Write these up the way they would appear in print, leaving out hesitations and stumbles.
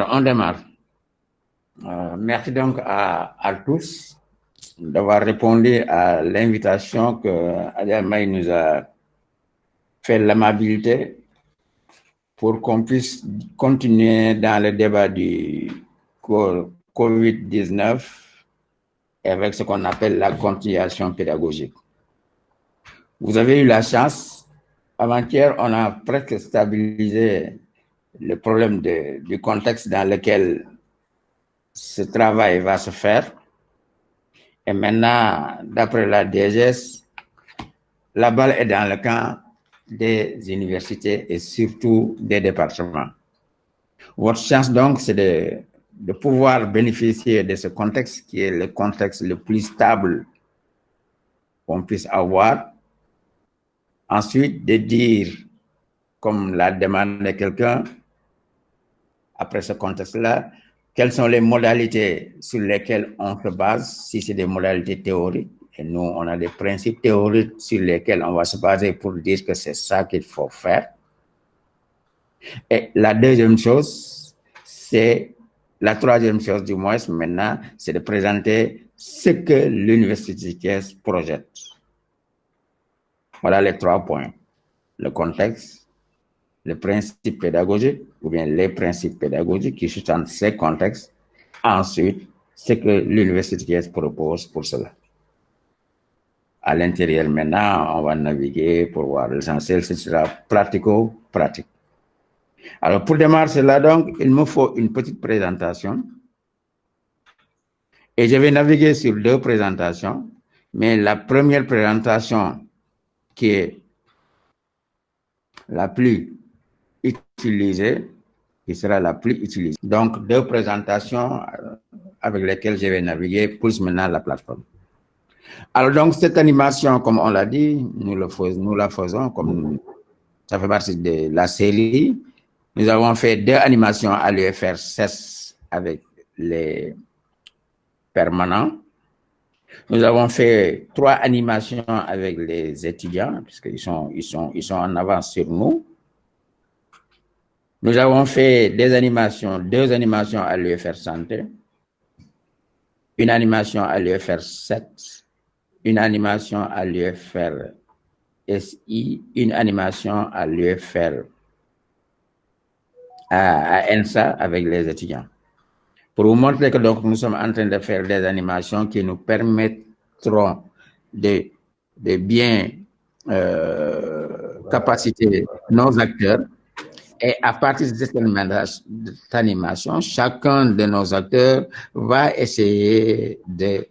On démarre. Merci donc à tous d'avoir répondu à l'invitation que Adel Maï nous a fait l'amabilité pour qu'on puisse continuer dans le débat du COVID-19 avec ce qu'on appelle la continuation pédagogique. Vous avez eu la chance, avant-hier, on a presque stabilisé le problème du contexte dans lequel ce travail va se faire. Et maintenant, d'après la DGS, la balle est dans le camp des universités et surtout des départements. Votre chance donc, c'est de pouvoir bénéficier de ce contexte qui est le contexte le plus stable qu'on puisse avoir. Ensuite, de dire, comme l'a demandé quelqu'un, après ce contexte-là, quelles sont les modalités sur lesquelles on se base, si c'est des modalités théoriques. Et nous, on a des principes théoriques sur lesquels on va se baser pour dire que c'est ça qu'il faut faire. Et la deuxième chose, c'est la troisième chose du moins maintenant, c'est de présenter ce que l'Université de Thiès projette. Voilà les 3 points. Le contexte, le principe pédagogique, ou bien les principes pédagogiques qui sous-tendent ces contextes. Ensuite, ce que l'Université de Thiès propose pour cela. À l'intérieur, maintenant, on va naviguer pour voir l'essentiel, ce sera pratico-pratique. Alors, pour démarrer cela, donc, il me faut une petite présentation. Et je vais naviguer sur 2 présentations. Mais la première présentation, qui est la plus utilisée, qui sera la plus utilisée. Donc, 2 présentations avec lesquelles je vais naviguer, plus maintenant la plateforme. Alors, donc, cette animation, comme on l'a dit, nous la faisons comme ça fait partie de la série. Nous avons fait 2 animations à l'UFR 16 avec les permanents. Nous avons fait 3 animations avec les étudiants, puisqu'ils sont en avance sur nous. Nous avons fait 2 animations à l'UFR Santé, une animation à l'UFR 7, une animation à l'UFR SI, une animation à l'UFR à ENSA avec les étudiants. Pour vous montrer que donc nous sommes en train de faire des animations qui nous permettront de bien capaciter nos acteurs. Et à partir de cette animation, chacun de nos acteurs va essayer de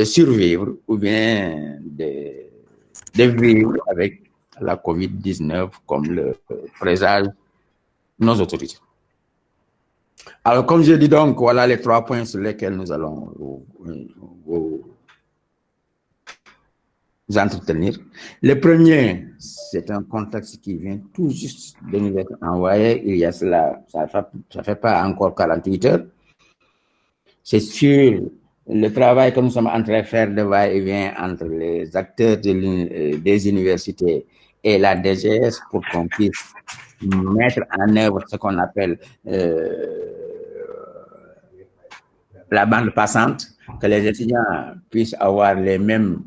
survivre ou bien de vivre avec la COVID-19 comme le présagent nos autorités. Alors, comme je dis donc, voilà les 3 points sur lesquels nous allons vous entretenir. Le premier, c'est un contexte qui vient tout juste de nous être envoyé. Il y a cela, ça fait pas encore 48 heures. C'est sur le travail que nous sommes en train de faire de va-et-vient entre les acteurs des universités et la DGS pour qu'on puisse mettre en œuvre ce qu'on appelle la bande passante, que les étudiants puissent avoir les mêmes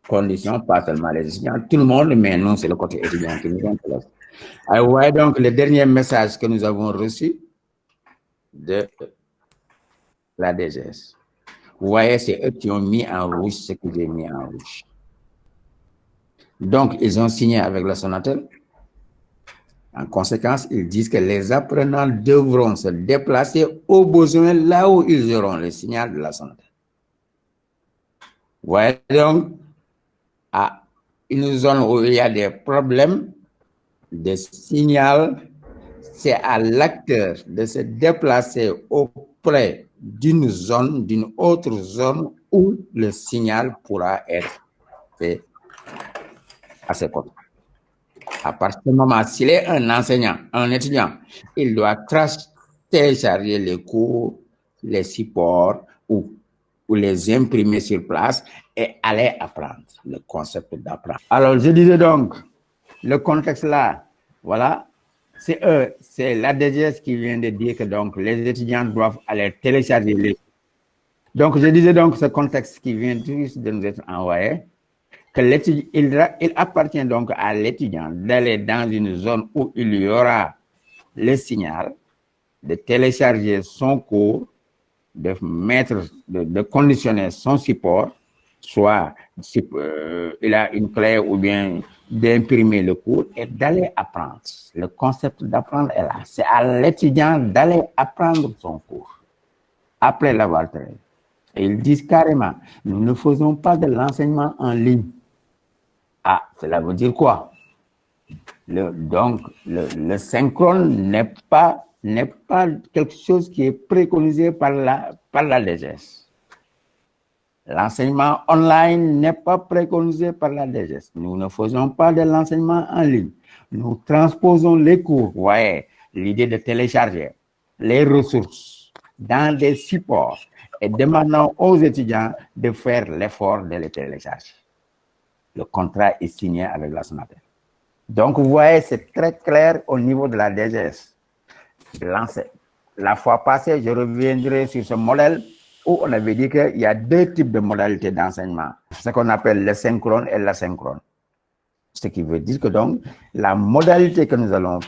conditions, pas seulement les étudiants, tout le monde, mais non, c'est le côté étudiant qui nous intéresse. Alors, vous voyez donc le dernier message que nous avons reçu de la DGS. Vous voyez, c'est eux qui ont mis en rouge ce que j'ai mis en rouge. Donc, ils ont signé avec la Sonatel. En conséquence, ils disent que les apprenants devront se déplacer au besoin là où ils auront le signal de la Sonatel. Vous voyez donc, à une zone où il y a des problèmes de signal, c'est à l'acteur de se déplacer auprès d'une autre zone où le signal pourra être fait à ses côtés. À partir du moment, s'il est un enseignant, un étudiant, il doit télécharger les cours, les supports ou les imprimer sur place et aller apprendre le concept d'apprendre. Alors, je disais donc, le contexte là, voilà, c'est l'ADGS qui vient de dire que donc les étudiants doivent aller télécharger les. Donc, je disais donc ce contexte qui vient juste de nous être envoyé, que il appartient donc à l'étudiant d'aller dans une zone où il y aura le signal, de télécharger son cours, de mettre, de conditionner son support, soit il a une clé ou bien d'imprimer le cours et d'aller apprendre. Le concept d'apprendre est là. C'est à l'étudiant d'aller apprendre son cours après l'avoir traité. Et ils disent carrément, nous ne faisons pas de l'enseignement en ligne. Ah, cela veut dire quoi? Donc, le synchrone n'est pas quelque chose qui est préconisé par la DGS. L'enseignement online n'est pas préconisé par la DGS. Nous ne faisons pas de l'enseignement en ligne. Nous transposons les cours. Vous voyez, l'idée de télécharger les ressources dans des supports et demandons aux étudiants de faire l'effort de les télécharger. Le contrat est signé avec la Sonatel. Donc, vous voyez, c'est très clair au niveau de la DGS. La fois passée, je reviendrai sur ce modèle où on avait dit qu'il y a deux types de modalités d'enseignement. Ce qu'on appelle le synchrone et l'asynchrone. Ce qui veut dire que donc, la modalité que nous allons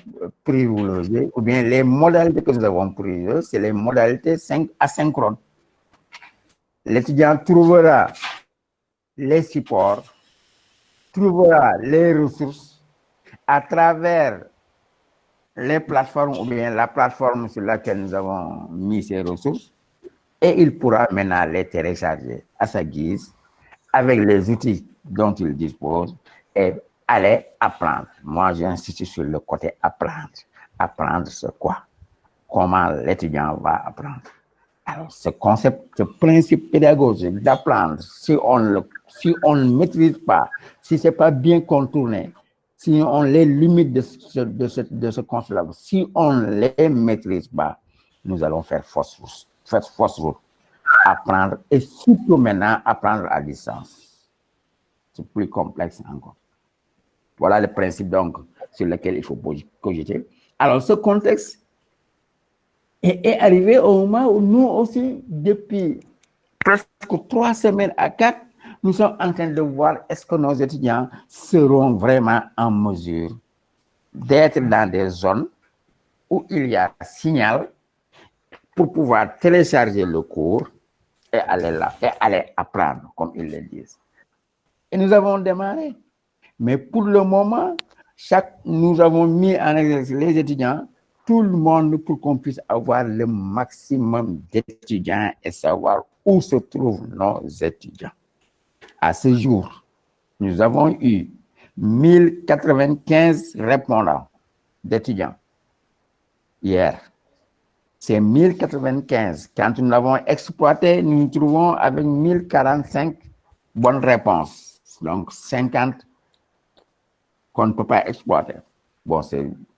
privilégier, ou bien les modalités que nous avons privilégiées, c'est les modalités asynchrones. L'étudiant trouvera les supports, trouvera les ressources à travers les plateformes ou bien la plateforme sur laquelle nous avons mis ces ressources et il pourra maintenant les télécharger à sa guise avec les outils dont il dispose et aller apprendre. Moi, j'insiste sur le côté apprendre. Apprendre, c'est quoi? Comment l'étudiant va apprendre? Alors, ce concept, ce principe pédagogique d'apprendre, si on ne maîtrise pas, si ce n'est pas bien contourné, si on les limite de ce concept-là, si on ne les maîtrise pas, nous allons faire fausse route. Apprendre et surtout maintenant apprendre à distance. C'est plus complexe encore. Voilà le principe donc sur lequel il faut cogiter. Alors, ce contexte est arrivé au moment où nous aussi, depuis presque 3 semaines à 4, nous sommes en train de voir est-ce que nos étudiants seront vraiment en mesure d'être dans des zones où il y a signal pour pouvoir télécharger le cours et aller là, et aller apprendre, comme ils le disent. Et nous avons démarré. Mais pour le moment, nous avons mis en exercice les étudiants, tout le monde, pour qu'on puisse avoir le maximum d'étudiants et savoir où se trouvent nos étudiants. À ce jour, nous avons eu 1095 répondants d'étudiants hier. Ces 1095, quand nous l'avons exploité, nous nous trouvons avec 1045 bonnes réponses. Donc 50 qu'on ne peut pas exploiter. Bon,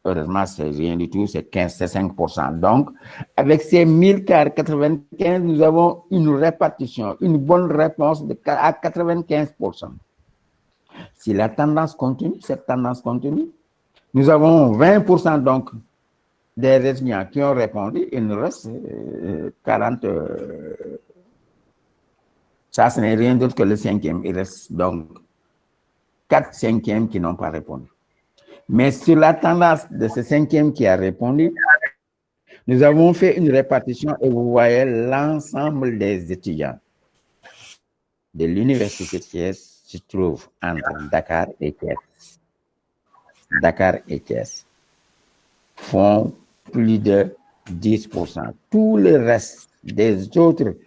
heureusement, c'est rien du tout, c'est 5%. Donc, avec ces 1095, nous avons une répartition, une bonne réponse à 95%. Si la tendance continue, cette tendance continue, nous avons 20% donc des étudiants qui ont répondu, il nous reste 40. Ça, ce n'est rien d'autre que le 5e. Il reste donc 4 5e qui n'ont pas répondu. Mais sur la tendance de ce 5e qui a répondu, nous avons fait une répartition et vous voyez l'ensemble des étudiants de l'université de Thiès se trouve entre Dakar et Thiès. Dakar et Thiès font plus de 10%. Tout le reste des autres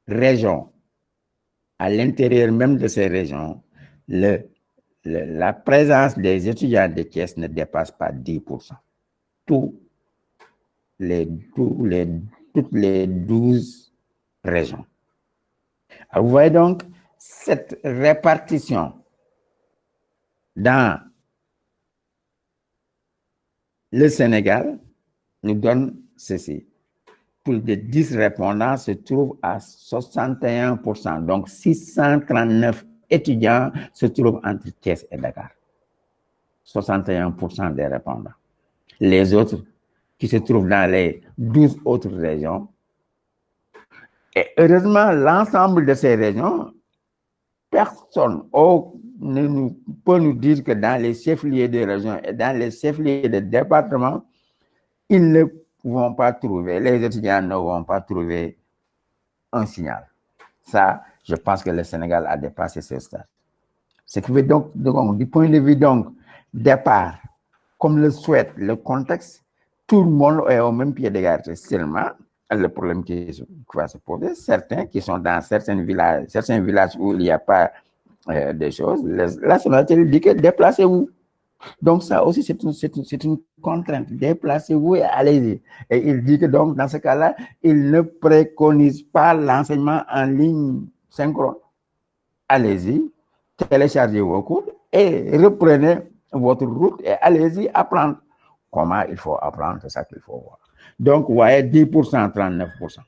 régions, à l'intérieur même de ces régions, la présence des étudiants de Thiès ne dépasse pas 10%. Toutes les 12 régions. Alors, vous voyez donc cette répartition dans le Sénégal nous donne ceci. Plus de 10 répondants se trouvent à 61%. Donc, 639 étudiants se trouvent entre Thiès et Dakar. 61% des répondants. les autres qui se trouvent dans les 12 autres régions. Et heureusement, l'ensemble de ces régions, personne ne peut nous dire que dans les chefs-lieux de région et dans les chefs-lieux de département, ils ne vont pas trouver, les étudiants ne vont pas trouver un signal. Ça, je pense que le Sénégal a dépassé ce stade. Ce qui veut donc, du point de vue donc, départ, comme le souhaite le contexte, tout le monde est au même pied d'égalité. Seulement, le problème qui va se poser, certains qui sont dans certains villages où il n'y a pas de choses, la nationalité dit que déplacez-vous. Donc ça aussi, c'est une contrainte. Déplacez-vous et allez-y. Et il dit que donc, dans ce cas-là, il ne préconise pas l'enseignement en ligne synchrone. Allez-y, téléchargez vos cours et reprenez votre route et allez-y apprendre. Comment il faut apprendre, c'est ça qu'il faut voir. Donc, vous voyez, 10%, 39%.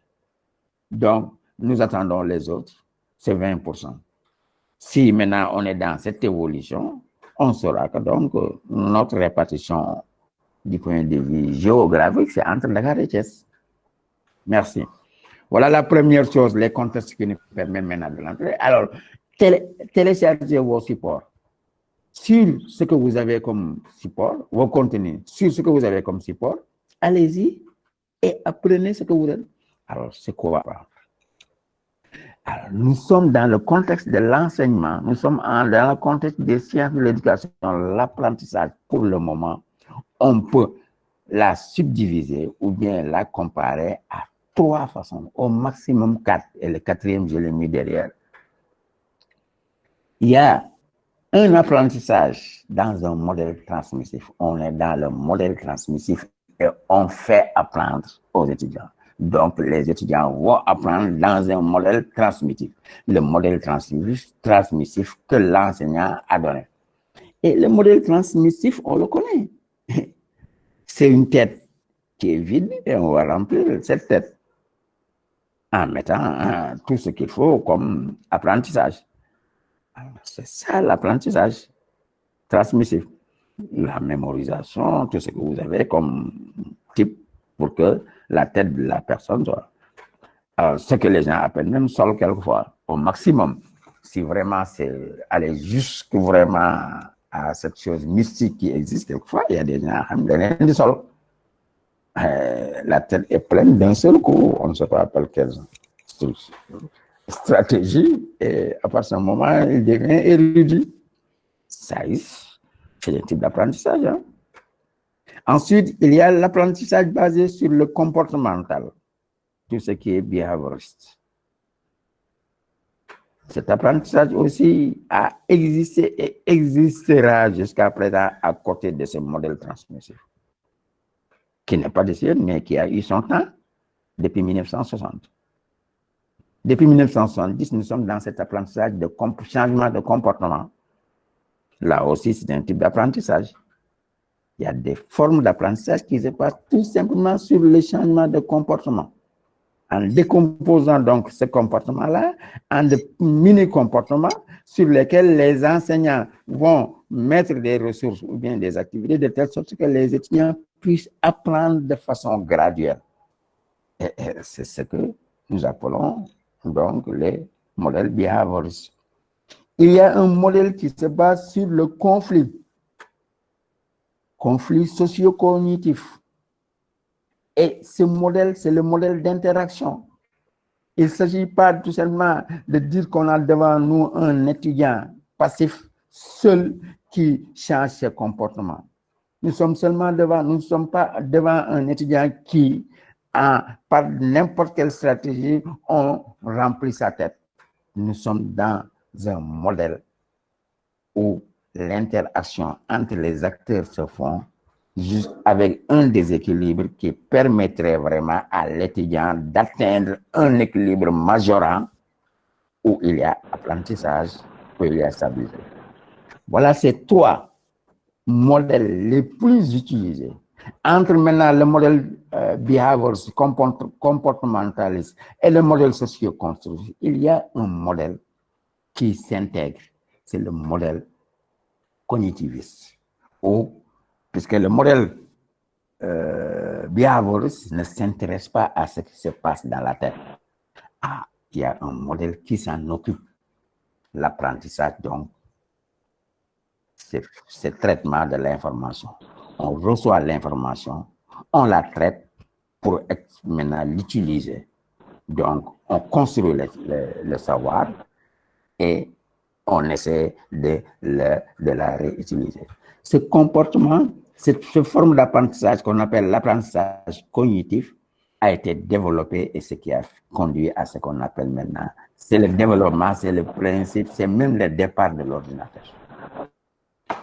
Donc, nous attendons les autres, c'est 20%. Si maintenant on est dans cette évolution, on saura que donc notre répartition du point de vue géographique, c'est entre Dakar et Thiès. Merci. Voilà la première chose, les contextes qui nous permettent maintenant de l'entrer. Alors, téléchargez vos supports sur ce que vous avez comme support, vos contenus sur ce que vous avez comme support. Allez-y et apprenez ce que vous avez. Alors, c'est quoi? Alors, nous sommes dans le contexte de l'enseignement, nous sommes dans le contexte des sciences de l'éducation, l'apprentissage. Pour le moment, on peut la subdiviser ou bien la comparer à 3 façons, au maximum 4, et le 4e, je l'ai mis derrière. Il y a un apprentissage dans un modèle transmissif. On est dans le modèle transmissif et on fait apprendre aux étudiants. Donc, les étudiants vont apprendre dans un modèle transmissif, le modèle transmissif que l'enseignant a donné. Et le modèle transmissif, on le connaît. C'est une tête qui est vide et on va remplir cette tête en mettant tout ce qu'il faut comme apprentissage. C'est ça l'apprentissage transmissif. La mémorisation, tout ce que vous avez comme type pour que la tête de la personne soit. Alors, ce que les gens appellent même sol quelquefois, au maximum. Si vraiment c'est aller jusque vraiment à cette chose mystique qui existe quelquefois, il y a des gens qui ont du sol. La tête est pleine d'un seul coup, on ne sait pas par quelle stratégie, et à partir de ce moment, il devient érudit. Ça, c'est un type d'apprentissage. Hein? Ensuite, il y a l'apprentissage basé sur le comportemental, tout ce qui est behavioriste. Cet apprentissage aussi a existé et existera jusqu'à présent à côté de ce modèle transmissif, qui n'est pas de sienne, mais qui a eu son temps depuis 1960. Depuis 1970, nous sommes dans cet apprentissage de changement de comportement. Là aussi, c'est un type d'apprentissage. Il y a des formes d'apprentissage qui se passent tout simplement sur le changement de comportement. En décomposant donc ce comportement-là en de mini-comportements sur lesquels les enseignants vont mettre des ressources ou bien des activités de telle sorte que les étudiants puissent apprendre de façon graduelle. Et c'est ce que nous appelons donc les modèles behavioristes. Il y a un modèle qui se base sur le conflit socio-cognitif. Et ce modèle, c'est le modèle d'interaction. Il ne s'agit pas tout simplement de dire qu'on a devant nous un étudiant passif seul qui change ses comportements. Nous ne sommes pas devant un étudiant qui, par n'importe quelle stratégie, on remplit sa tête. Nous sommes dans un modèle où l'interaction entre les acteurs se font juste avec un déséquilibre qui permettrait vraiment à l'étudiant d'atteindre un équilibre majorant où il y a apprentissage, où il y a stabilité. Voilà ces 3 modèles les plus utilisés. Entre maintenant le modèle behavioriste, comportementaliste et le modèle socio-constructif, il y a un modèle qui s'intègre. C'est le modèle cognitiviste. Puisque le modèle Biavorus ne s'intéresse pas à ce qui se passe dans la tête. Ah, il y a un modèle qui s'en occupe. L'apprentissage, donc, c'est le traitement de l'information. On reçoit l'information, on la traite pour maintenant l'utiliser. Donc, on construit le savoir et on essaie de la réutiliser. Ce comportement, cette forme d'apprentissage qu'on appelle l'apprentissage cognitif a été développé et ce qui a conduit à ce qu'on appelle maintenant, c'est le développement, c'est le principe, c'est même le départ de l'ordinateur.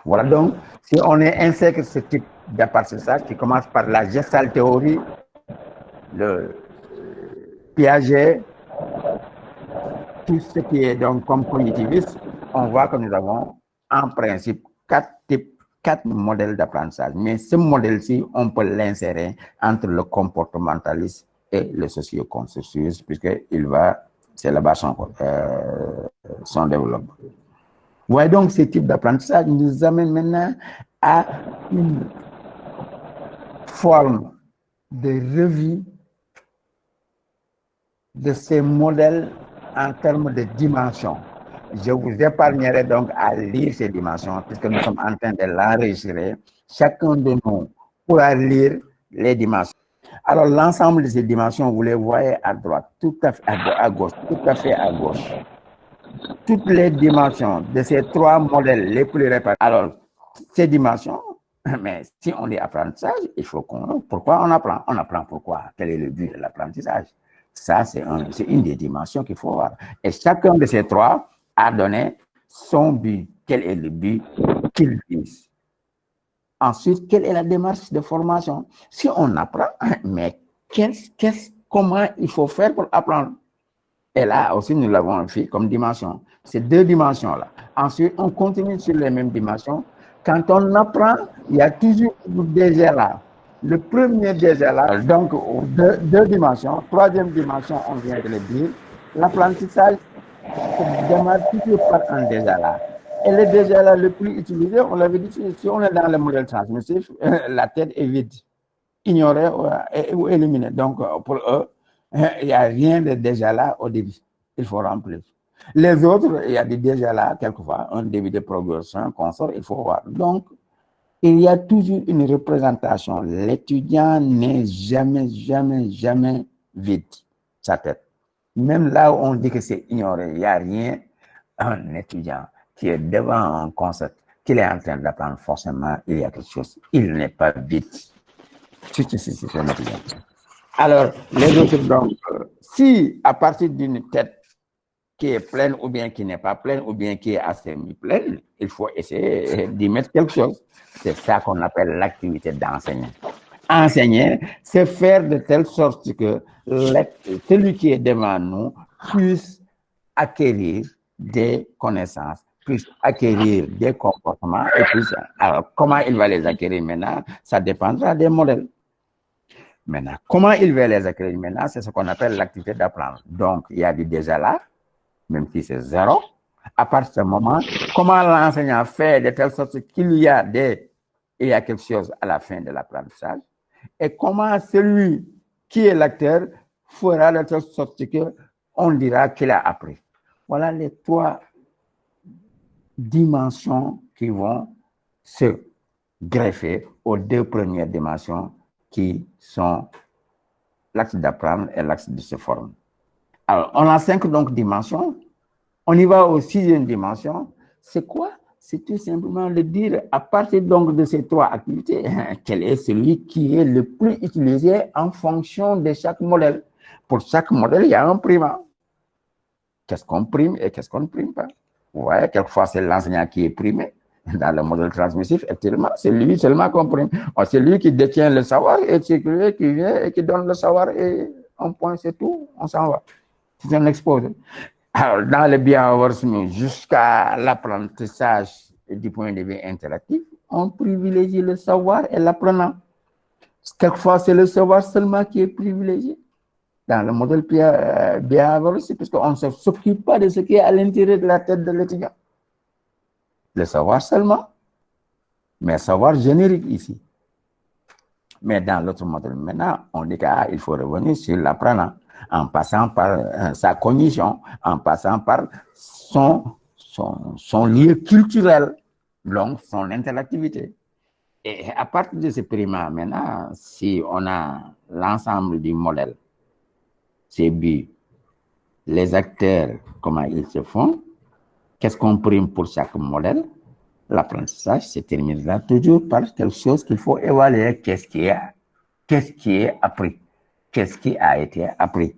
Voilà donc, si on insère ce type d'apprentissage qui commence par la gestalt théorie, le Piaget, tout ce qui est donc comme cognitiviste, on voit que nous avons en principe quatre modèles d'apprentissage. Mais ce modèle-ci, on peut l'insérer entre le comportementaliste et le socio-constructiviste, puisqu'il va, c'est là-bas son développement. Vous voyez donc, ce type d'apprentissage nous amène maintenant à une forme de revue de ces modèles en termes de dimensions. Je vous épargnerai donc à lire ces dimensions, puisque nous sommes en train de l'enregistrer. Chacun de nous pourra lire les dimensions. Alors, l'ensemble de ces dimensions, vous les voyez à droite, tout à fait à gauche, tout à fait à gauche. Toutes les dimensions de ces trois modèles les plus répartis. Alors, ces dimensions, mais si on dit apprentissage, il faut qu'on... Pourquoi on apprend? On apprend pourquoi? Quel est le but de l'apprentissage? Ça, c'est une des dimensions qu'il faut voir. Et chacun de ces trois a donné son but. Quel est le but qu'il vise? Ensuite, quelle est la démarche de formation? Si on apprend, mais comment il faut faire pour apprendre? Et là aussi, nous l'avons fait comme dimension. Ces deux dimensions-là. Ensuite, on continue sur les mêmes dimensions. Quand on apprend, il y a toujours déjà là. Le premier déjà là, donc deux dimensions. Troisième dimension, on vient de le dire. L'apprentissage se démarre toujours par un déjà là. Et le déjà là le plus utilisé, on l'avait dit, si on est dans le modèle transmissif, la tête est vide, ignorée ou éliminée. Donc, pour eux, il n'y a rien de déjà là au début. Il faut remplir. Les autres, il y a des déjà là, quelquefois, un début de progression qu'on sort, il faut voir. Donc, il y a toujours une représentation. L'étudiant n'est jamais vide, sa tête. Même là où on dit que c'est ignoré, il n'y a rien. Un étudiant qui est devant un concept qu'il est en train d'apprendre, forcément, il y a quelque chose. Il n'est pas vide. C'est un étudiant. Alors, les autres, donc, si à partir d'une tête qui est pleine ou bien qui n'est pas pleine ou bien qui est assez mi-pleine, il faut essayer d'y mettre quelque chose. C'est ça qu'on appelle l'activité d'enseigner. Enseigner, c'est faire de telle sorte que celui qui est devant nous puisse acquérir des connaissances, puisse acquérir des comportements et puisse... Alors, comment il va les acquérir maintenant? Ça dépendra des modèles. Maintenant, comment il va les acquérir maintenant? C'est ce qu'on appelle l'activité d'apprendre. Donc, il y a du déjà là, même si c'est zéro. À partir de ce moment, comment l'enseignant fait de telle sorte qu'il y a quelque chose à la fin de l'apprentissage et comment celui qui est l'acteur fera de telle sorte qu'on dira qu'il a appris. Voilà les trois dimensions qui vont se greffer aux deux premières dimensions qui sont l'axe d'apprendre et l'axe de se former. Alors, on a 5 donc dimensions. On y va aux 6e dimension. C'est quoi? C'est tout simplement de dire, à partir donc de ces 3 activités, quel est celui qui est le plus utilisé en fonction de chaque modèle. Pour chaque modèle, il y a un primant. Qu'est-ce qu'on prime et qu'est-ce qu'on ne prime pas? Vous voyez, quelquefois, c'est l'enseignant qui est primé. Dans le modèle transmissif, c'est lui seulement qu'on prime. C'est lui qui détient le savoir et c'est lui qui vient et qui donne le savoir et on point, c'est tout, on s'en va. C'est un exposé. Alors, dans le bienveillantisme, jusqu'à l'apprentissage du point de vue interactif, on privilégie le savoir et l'apprenant. Quelquefois, c'est le savoir seulement qui est privilégié. Dans le modèle bienveillantisme, puisqu'on ne s'occupe pas de ce qui est à l'intérieur de la tête de l'étudiant. Le savoir seulement, mais savoir générique ici. Mais dans l'autre modèle, maintenant, on dit qu'il faut revenir sur l'apprenant en passant par sa cognition, en passant par son lieu culturel, donc son interactivité. Et à partir de ce primat, maintenant, si on a l'ensemble du modèle, ses buts, les acteurs, comment ils se font, qu'est-ce qu'on prime pour chaque modèle, l'apprentissage se terminera toujours par quelque chose qu'il faut évaluer. Qu'est-ce qui est appris? Qu'est-ce qui a été appris?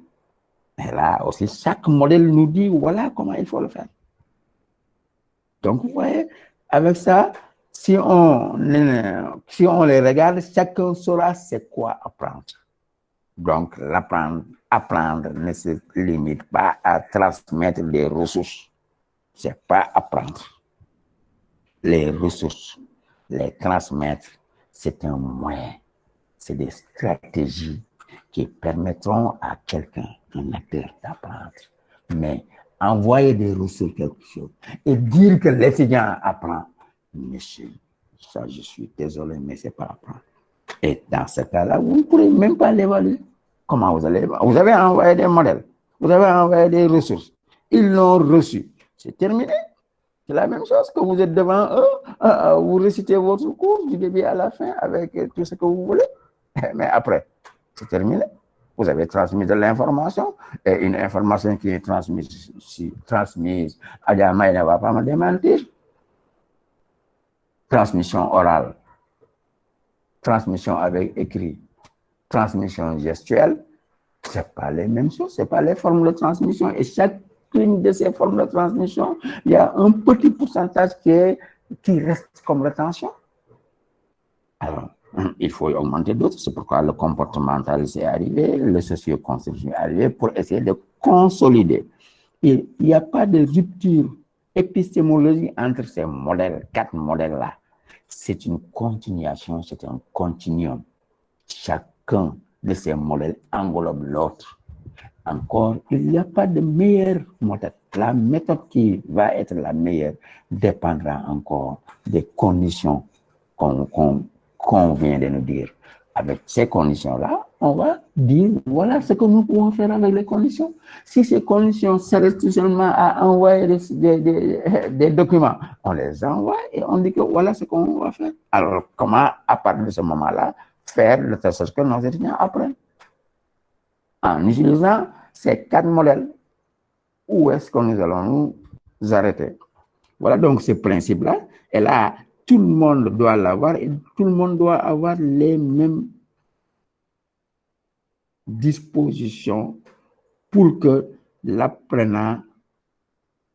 Et là aussi, chaque modèle nous dit voilà comment il faut le faire. Donc, vous voyez, avec ça, si on les regarde, chacun saura c'est quoi apprendre. Donc, apprendre ne se limite pas à transmettre des ressources. C'est pas apprendre. Les ressources, les transmettre, c'est un moyen. C'est des stratégies qui permettront à quelqu'un, un acteur, d'apprendre. Mais envoyer des ressources quelque chose et dire que l'étudiant apprend, monsieur, ça je suis désolé, mais c'est pas apprendre. Et dans ce cas-là, vous ne pourrez même pas l'évaluer. Comment vous allez? Vous avez envoyé des modèles, vous avez envoyé des ressources, ils l'ont reçu. C'est terminé. C'est la même chose que vous êtes devant eux, vous récitez votre cours du début à la fin avec tout ce que vous voulez. Mais après, c'est terminé. Vous avez transmis de l'information et une information qui est transmise, Adama ne va pas me démentir. Transmission orale, transmission avec écrit, transmission gestuelle, ce n'est pas les mêmes choses, ce n'est pas les formes de transmission. Et chacune de ces formes de transmission, il y a un petit pourcentage qui reste comme rétention. Alors, il faut augmenter d'autres. C'est pourquoi le comportemental est arrivé, le socio-construction est arrivé pour essayer de consolider. Il n'y a pas de rupture épistémologique entre ces modèles, 4 modèles-là. C'est une continuation, c'est un continuum. Chacun de ces modèles englobe l'autre. Encore, il n'y a pas de meilleure méthode. La méthode qui va être la meilleure dépendra encore des conditions qu'on vient de nous dire. Avec ces conditions-là, on va dire, voilà ce que nous pouvons faire avec les conditions. Si ces conditions s'arrêtent tout seulement à envoyer des documents, on les envoie et on dit que voilà ce qu'on va faire. Alors, comment, à partir de ce moment-là, faire le test que nos étudiants apprennent? En utilisant ces 4 modèles, où est-ce que nous allons nous arrêter? Voilà donc ce principe-là. Et là, tout le monde doit l'avoir et tout le monde doit avoir les mêmes dispositions pour que l'apprenant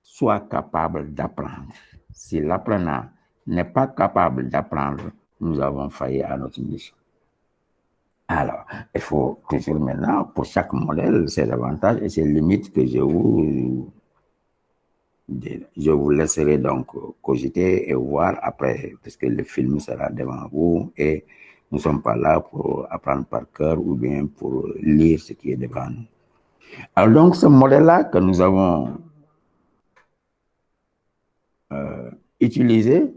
soit capable d'apprendre. Si l'apprenant n'est pas capable d'apprendre, nous avons failli à notre mission. Alors, il faut toujours maintenant, pour chaque modèle, ses avantages et ses limites que je vous laisserai donc cogiter et voir après, puisque le film sera devant vous et nous ne sommes pas là pour apprendre par cœur ou bien pour lire ce qui est devant nous. Alors donc, ce modèle-là que nous avons utilisé,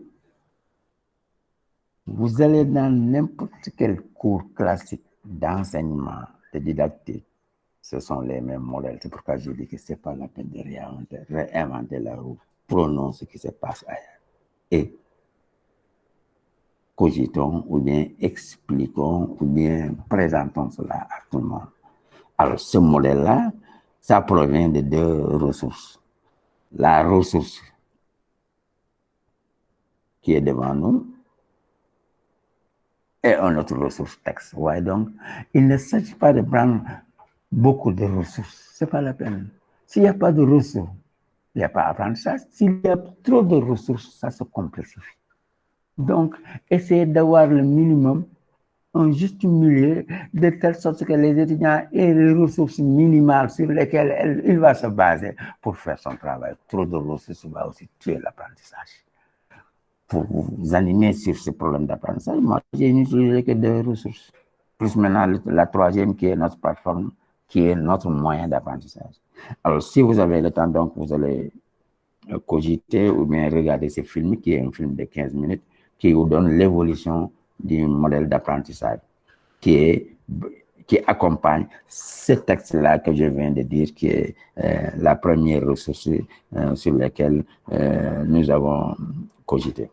vous allez dans n'importe quel cours classique d'enseignement, de didactique, ce sont les mêmes modèles. C'est pourquoi je dis que ce n'est pas la peine de réinventer la roue. Prenons ce qui se passe ailleurs. Et cogitons ou bien expliquons ou bien présentons cela à tout le monde. Alors, ce modèle-là, ça provient de 2 ressources. La ressource qui est devant nous et une autre ressource texte. Ouais, donc, il ne s'agit pas de prendre beaucoup de ressources. Ce n'est pas la peine. S'il n'y a pas de ressources, il n'y a pas d'apprentissage. S'il y a trop de ressources, ça se complexifie. Donc, essayez d'avoir le minimum, un juste milieu, de telle sorte que les étudiants aient les ressources minimales sur lesquelles il va se baser pour faire son travail. Trop de ressources va aussi tuer l'apprentissage. Pour vous animer sur ce problème d'apprentissage, moi, j'ai n'utilisé que 2 ressources. Plus maintenant, la 3e qui est notre plateforme, qui est notre moyen d'apprentissage. Alors, si vous avez le temps, donc, vous allez cogiter ou bien regarder ce film, qui est un film de 15 minutes, qui vous donne l'évolution du modèle d'apprentissage. qui accompagne ce texte-là que je viens de dire, qui est la première ressource sur laquelle nous avons cogité.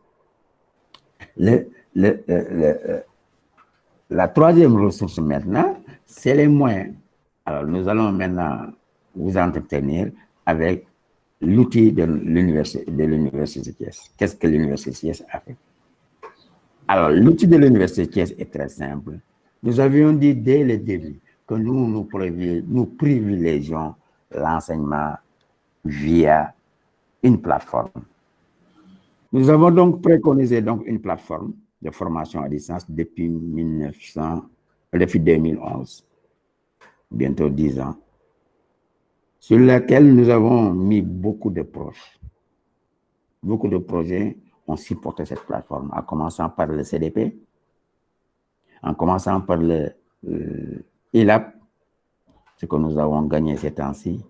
La troisième ressource maintenant, c'est les moyens. Alors, nous allons maintenant vous entretenir avec l'outil de l'Université Thiès. Qu'est-ce que l'Université Thiès a fait? Alors, l'outil de l'Université Thiès est très simple. Nous avions dit dès le début que nous privilégions l'enseignement via une plateforme. Nous avons donc préconisé une plateforme de formation à distance depuis 2011, bientôt 10 ans, sur laquelle nous avons mis beaucoup de projets. Beaucoup de projets ont supporté cette plateforme, en commençant par le CDP, en commençant par le ILAP, ce que nous avons gagné ces temps-ci.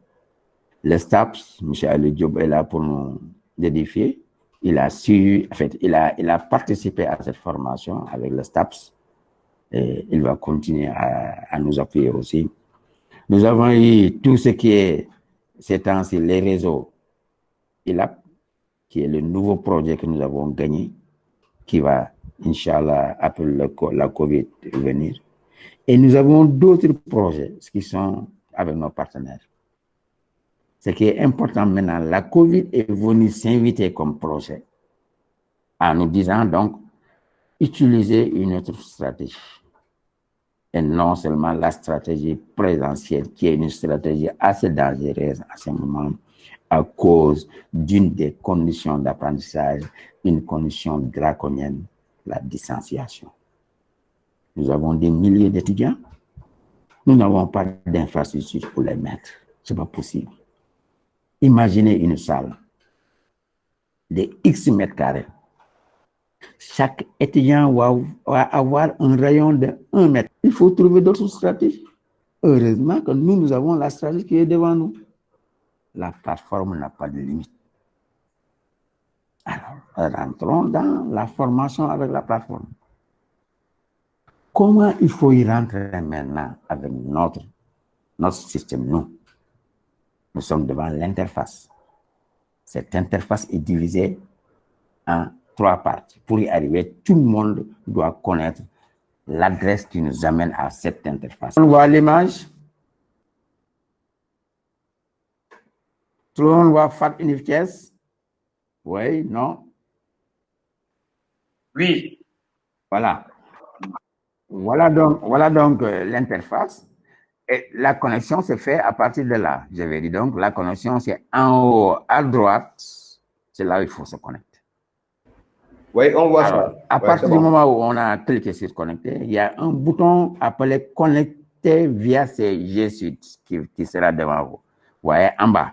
Le STAPS, M. Ali Diop est là pour nous édifier. Il a participé à cette formation avec le STAPS et il va continuer à nous appuyer aussi. Nous avons eu tout ce qui est ces temps-ci, les réseaux ILAP, qui est le nouveau projet que nous avons gagné, qui va, Inch'Allah, après la COVID venir. Et nous avons d'autres projets qui sont avec nos partenaires. Ce qui est important maintenant, la COVID est venue s'inviter comme projet en nous disant donc utiliser une autre stratégie. Et non seulement la stratégie présentielle, qui est une stratégie assez dangereuse à ce moment, à cause d'une des conditions d'apprentissage, une condition draconienne, la distanciation. Nous avons des milliers d'étudiants, nous n'avons pas d'infrastructure pour les mettre. Ce n'est pas possible. Imaginez une salle de X mètres carrés. Chaque étudiant va avoir un rayon de 1 mètre. Il faut trouver d'autres stratégies. Heureusement que nous avons la stratégie qui est devant nous. La plateforme n'a pas de limite. Alors, rentrons dans la formation avec la plateforme. Comment il faut y rentrer maintenant avec notre système, nous sommes devant l'interface. Cette interface est divisée en 3 parties. Pour y arriver, tout le monde doit connaître l'adresse qui nous amène à cette interface. On voit l'image. Tout le monde voit FAT Univ-Thiès? Oui, non? Oui. Voilà. Voilà donc l'interface. Et la connexion se fait à partir de là. Je vais dire donc, la connexion, c'est en haut à droite. C'est là où il faut se connecter. Oui, on voit ça. À partir du moment où on a cliqué sur connecter, il y a un bouton appelé connecter via ces G Suite qui sera devant vous. Vous voyez en bas.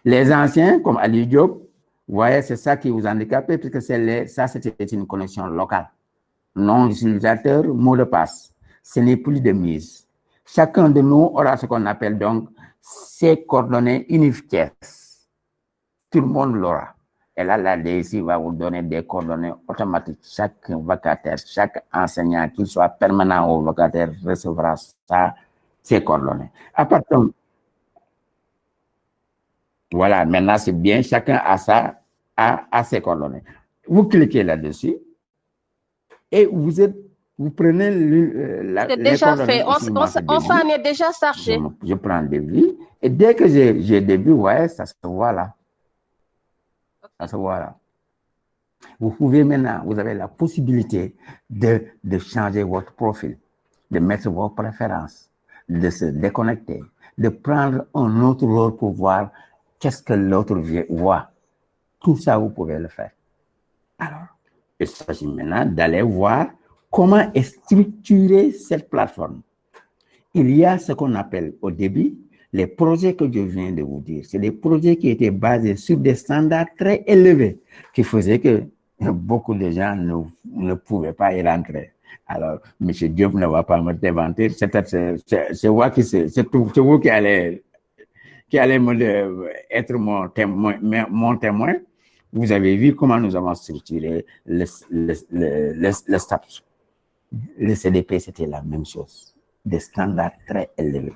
Les anciens, comme Ali Diop, vous voyez, c'est ça qui vous handicape, puisque ça, c'était une connexion locale. Nom d'utilisateur, mot de passe. Ce n'est plus de mise. Chacun de nous aura ce qu'on appelle donc ses coordonnées Univ-Thiès. Tout le monde l'aura. Et là, la DSI va vous donner des coordonnées automatiques. Chaque vacataire, chaque enseignant, qu'il soit permanent ou vacataire, recevra ses coordonnées. À partir voilà, maintenant c'est bien, chacun a ses coordonnées. Vous cliquez là-dessus et vous prenez c'est déjà fait, on s'en est déjà chargé. Je prends des vues et dès que j'ai des vues, vous voyez, ça se voit là. Ça se voit là. Vous pouvez maintenant, vous avez la possibilité de changer votre profil, de mettre vos préférences, de se déconnecter, de prendre un autre rôle pour voir qu'est-ce que l'autre voit. Tout ça, vous pouvez le faire. Alors, il s'agit maintenant d'aller voir comment est structurée cette plateforme. Il y a ce qu'on appelle au début les projets que je viens de vous dire. C'est des projets qui étaient basés sur des standards très élevés qui faisaient que beaucoup de gens ne pouvaient pas y rentrer. Alors, M. Diop ne va pas me démentir. C'est vous qui allez être mon témoin. Vous avez vu comment nous avons structuré le STAPS. Le CDP, c'était la même chose, des standards très élevés.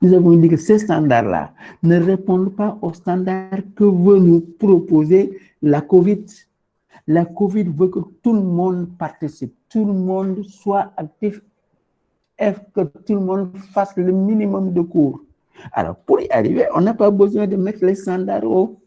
Nous avons dit que ces standards-là ne répondent pas aux standards que veut nous proposer la COVID. La COVID veut que tout le monde participe, tout le monde soit actif et que tout le monde fasse le minimum de cours. Alors, pour y arriver, on n'a pas besoin de mettre les standards haut.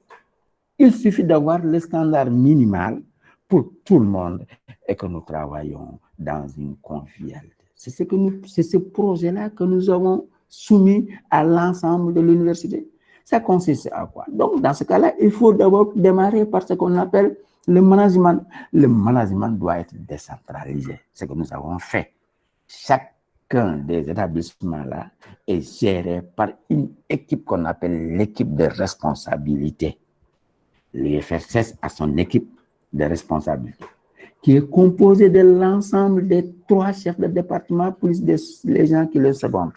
Il suffit d'avoir le standard minimal pour tout le monde et que nous travaillons dans une convivialité. C'est ce projet-là que nous avons soumis à l'ensemble de l'université. Ça consiste à quoi? Donc, dans ce cas-là, il faut d'abord démarrer par ce qu'on appelle le management. Le management doit être décentralisé. C'est ce que nous avons fait. Chacun des établissements-là est géré par une équipe qu'on appelle l'équipe de responsabilité. L'IFSS a son équipe de responsabilité qui est composée de l'ensemble des 3 chefs de département plus les gens qui le secondent.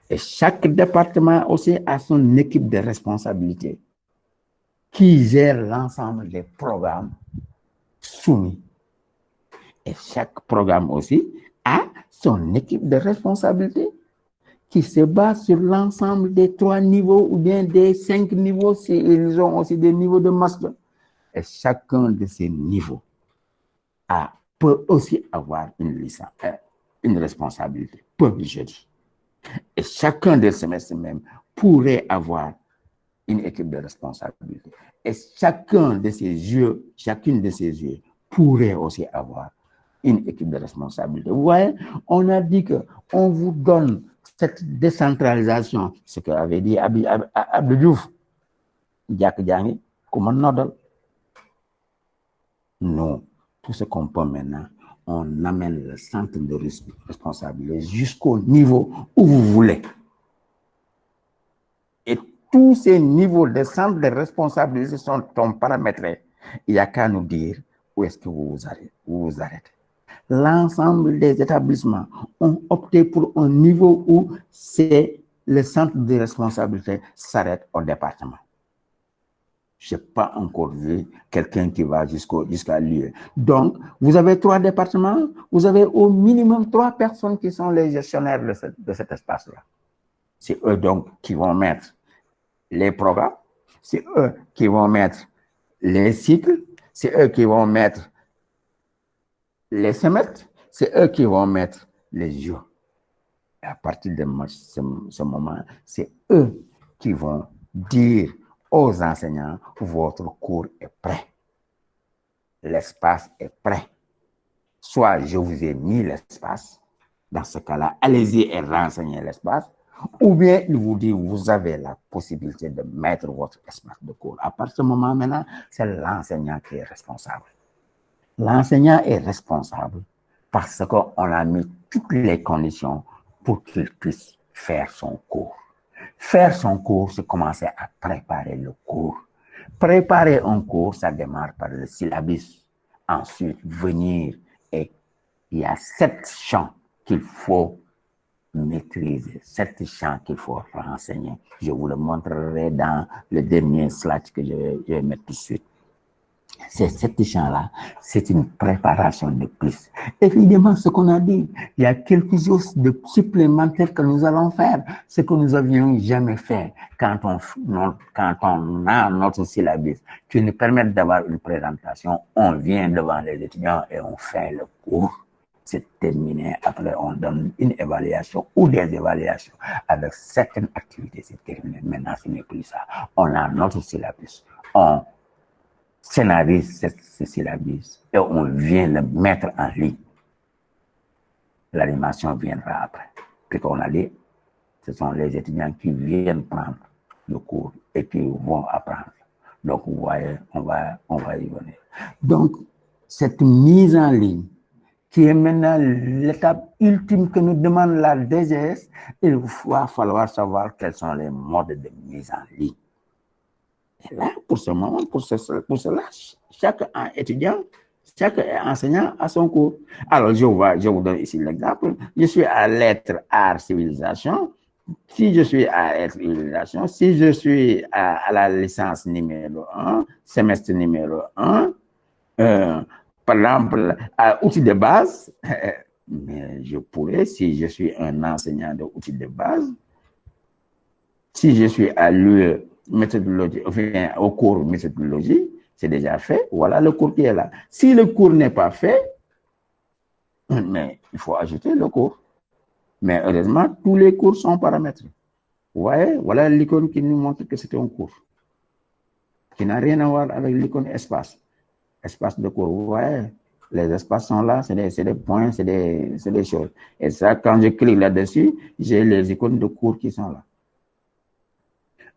Et chaque département aussi a son équipe de responsabilité qui gère l'ensemble des programmes soumis. Et chaque programme aussi a son équipe de responsabilité qui se base sur l'ensemble des 3 niveaux ou bien des 5 niveaux s'ils ont aussi des niveaux de master. Et chacun de ces niveaux peut aussi avoir une responsabilité, je dis. Et chacun des semestres même pourrait avoir une équipe de responsabilité. Et chacune de ces yeux pourrait aussi avoir une équipe de responsabilité. Vous voyez, on a dit qu'on vous donne cette décentralisation, ce qu'avait dit Abdou Diouf, non, tout ce qu'on peut maintenant, on amène le centre de responsabilité jusqu'au niveau où vous voulez. Et tous ces niveaux de centre de responsabilité sont paramétrés. Il n'y a qu'à nous dire où est-ce que vous vous arrêtez. L'ensemble des établissements ont opté pour un niveau où le centre de responsabilité s'arrête au département. Je n'ai pas encore vu quelqu'un qui va jusqu'à l'UE. Donc, vous avez 3 départements, vous avez au minimum 3 personnes qui sont les gestionnaires de cet espace-là. C'est eux donc qui vont mettre les programmes, c'est eux qui vont mettre les cycles, c'est eux qui vont mettre les semestres, c'est eux qui vont mettre les jours. Et à partir de ce moment, c'est eux qui vont dire aux enseignants, votre cours est prêt. L'espace est prêt. Soit je vous ai mis l'espace, dans ce cas-là, allez-y et renseignez l'espace, ou bien il vous dit, vous avez la possibilité de mettre votre espace de cours. À partir de ce moment maintenant, c'est l'enseignant qui est responsable. L'enseignant est responsable parce qu'on a mis toutes les conditions pour qu'il puisse faire son cours. Faire son cours, c'est commencer à préparer le cours. Préparer un cours, ça démarre par le syllabus. Ensuite, venir et il y a 7 champs qu'il faut maîtriser, 7 champs qu'il faut renseigner. Je vous le montrerai dans le dernier slide que je vais mettre tout de suite. Ces 7 champs-là, c'est une préparation de plus. Évidemment, ce qu'on a dit, il y a quelque chose de supplémentaire que nous allons faire, ce que nous n'avions jamais fait quand on a notre syllabus, qui nous permet d'avoir une présentation, on vient devant les étudiants et on fait le cours. C'est terminé. Après, on donne une évaluation ou des évaluations avec certaines activités. C'est terminé. Maintenant, ce n'est plus ça. On a notre syllabus. On scénarise ce syllabus et on vient le mettre en ligne. L'animation viendra après. Puis qu'on a dit, ce sont les étudiants qui viennent prendre le cours et qui vont apprendre. Donc, vous voyez, on va y venir. Donc, cette mise en ligne, qui est maintenant l'étape ultime que nous demande la DGS, il va falloir savoir quels sont les modes de mise en ligne. Et là, pour ce moment, pour cela, chaque étudiant, chaque enseignant a son cours. Alors, je vous donne ici l'exemple. Je suis à lettres, art, civilisation. Si je suis à lettres, civilisation, si je suis à la licence numéro 1, semestre numéro 1, par exemple, à outils de base, mais je pourrais, si je suis un enseignant d'outils de base, si je suis à l'UE méthodologie, enfin, au cours méthodologie, c'est déjà fait, voilà le cours qui est là. Si le cours n'est pas fait, mais il faut ajouter le cours. Mais heureusement, tous les cours sont paramétrés. Vous voyez, voilà l'icône qui nous montre que c'est un cours, qui n'a rien à voir avec l'icône espace. Espace de cours, vous voyez, les espaces sont là, c'est des points, c'est des choses. Et ça, quand je clique là-dessus, j'ai les icônes de cours qui sont là.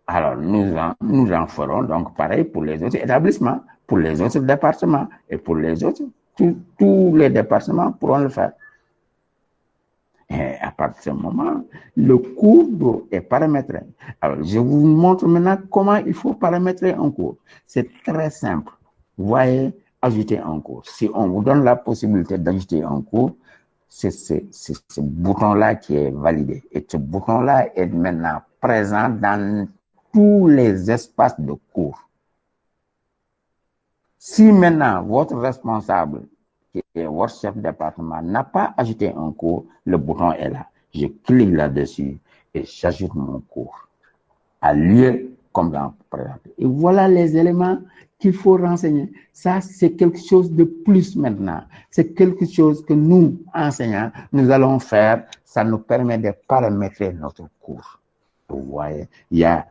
Alors, nous en ferons donc pareil pour les autres établissements, pour les autres départements et pour les autres, tous les départements pourront le faire. Et à partir de ce moment, le cours est paramétré. Alors, je vous montre maintenant comment il faut paramétrer un cours. C'est très simple. Vous voyez, ajouter un cours. Si on vous donne la possibilité d'ajouter un cours, c'est ce bouton-là qui est validé. Et ce bouton-là est maintenant présent dans tous les espaces de cours. Si maintenant votre responsable, qui est votre chef de département, n'a pas ajouté un cours, le bouton est là. Je clique là-dessus et j'ajoute mon cours à lieu comme dans présenté. Et voilà les éléments qu'il faut renseigner. Ça, c'est quelque chose de plus maintenant. C'est quelque chose que nous, enseignants, nous allons faire. Ça nous permet de paramétrer notre cours. Vous voyez, il y a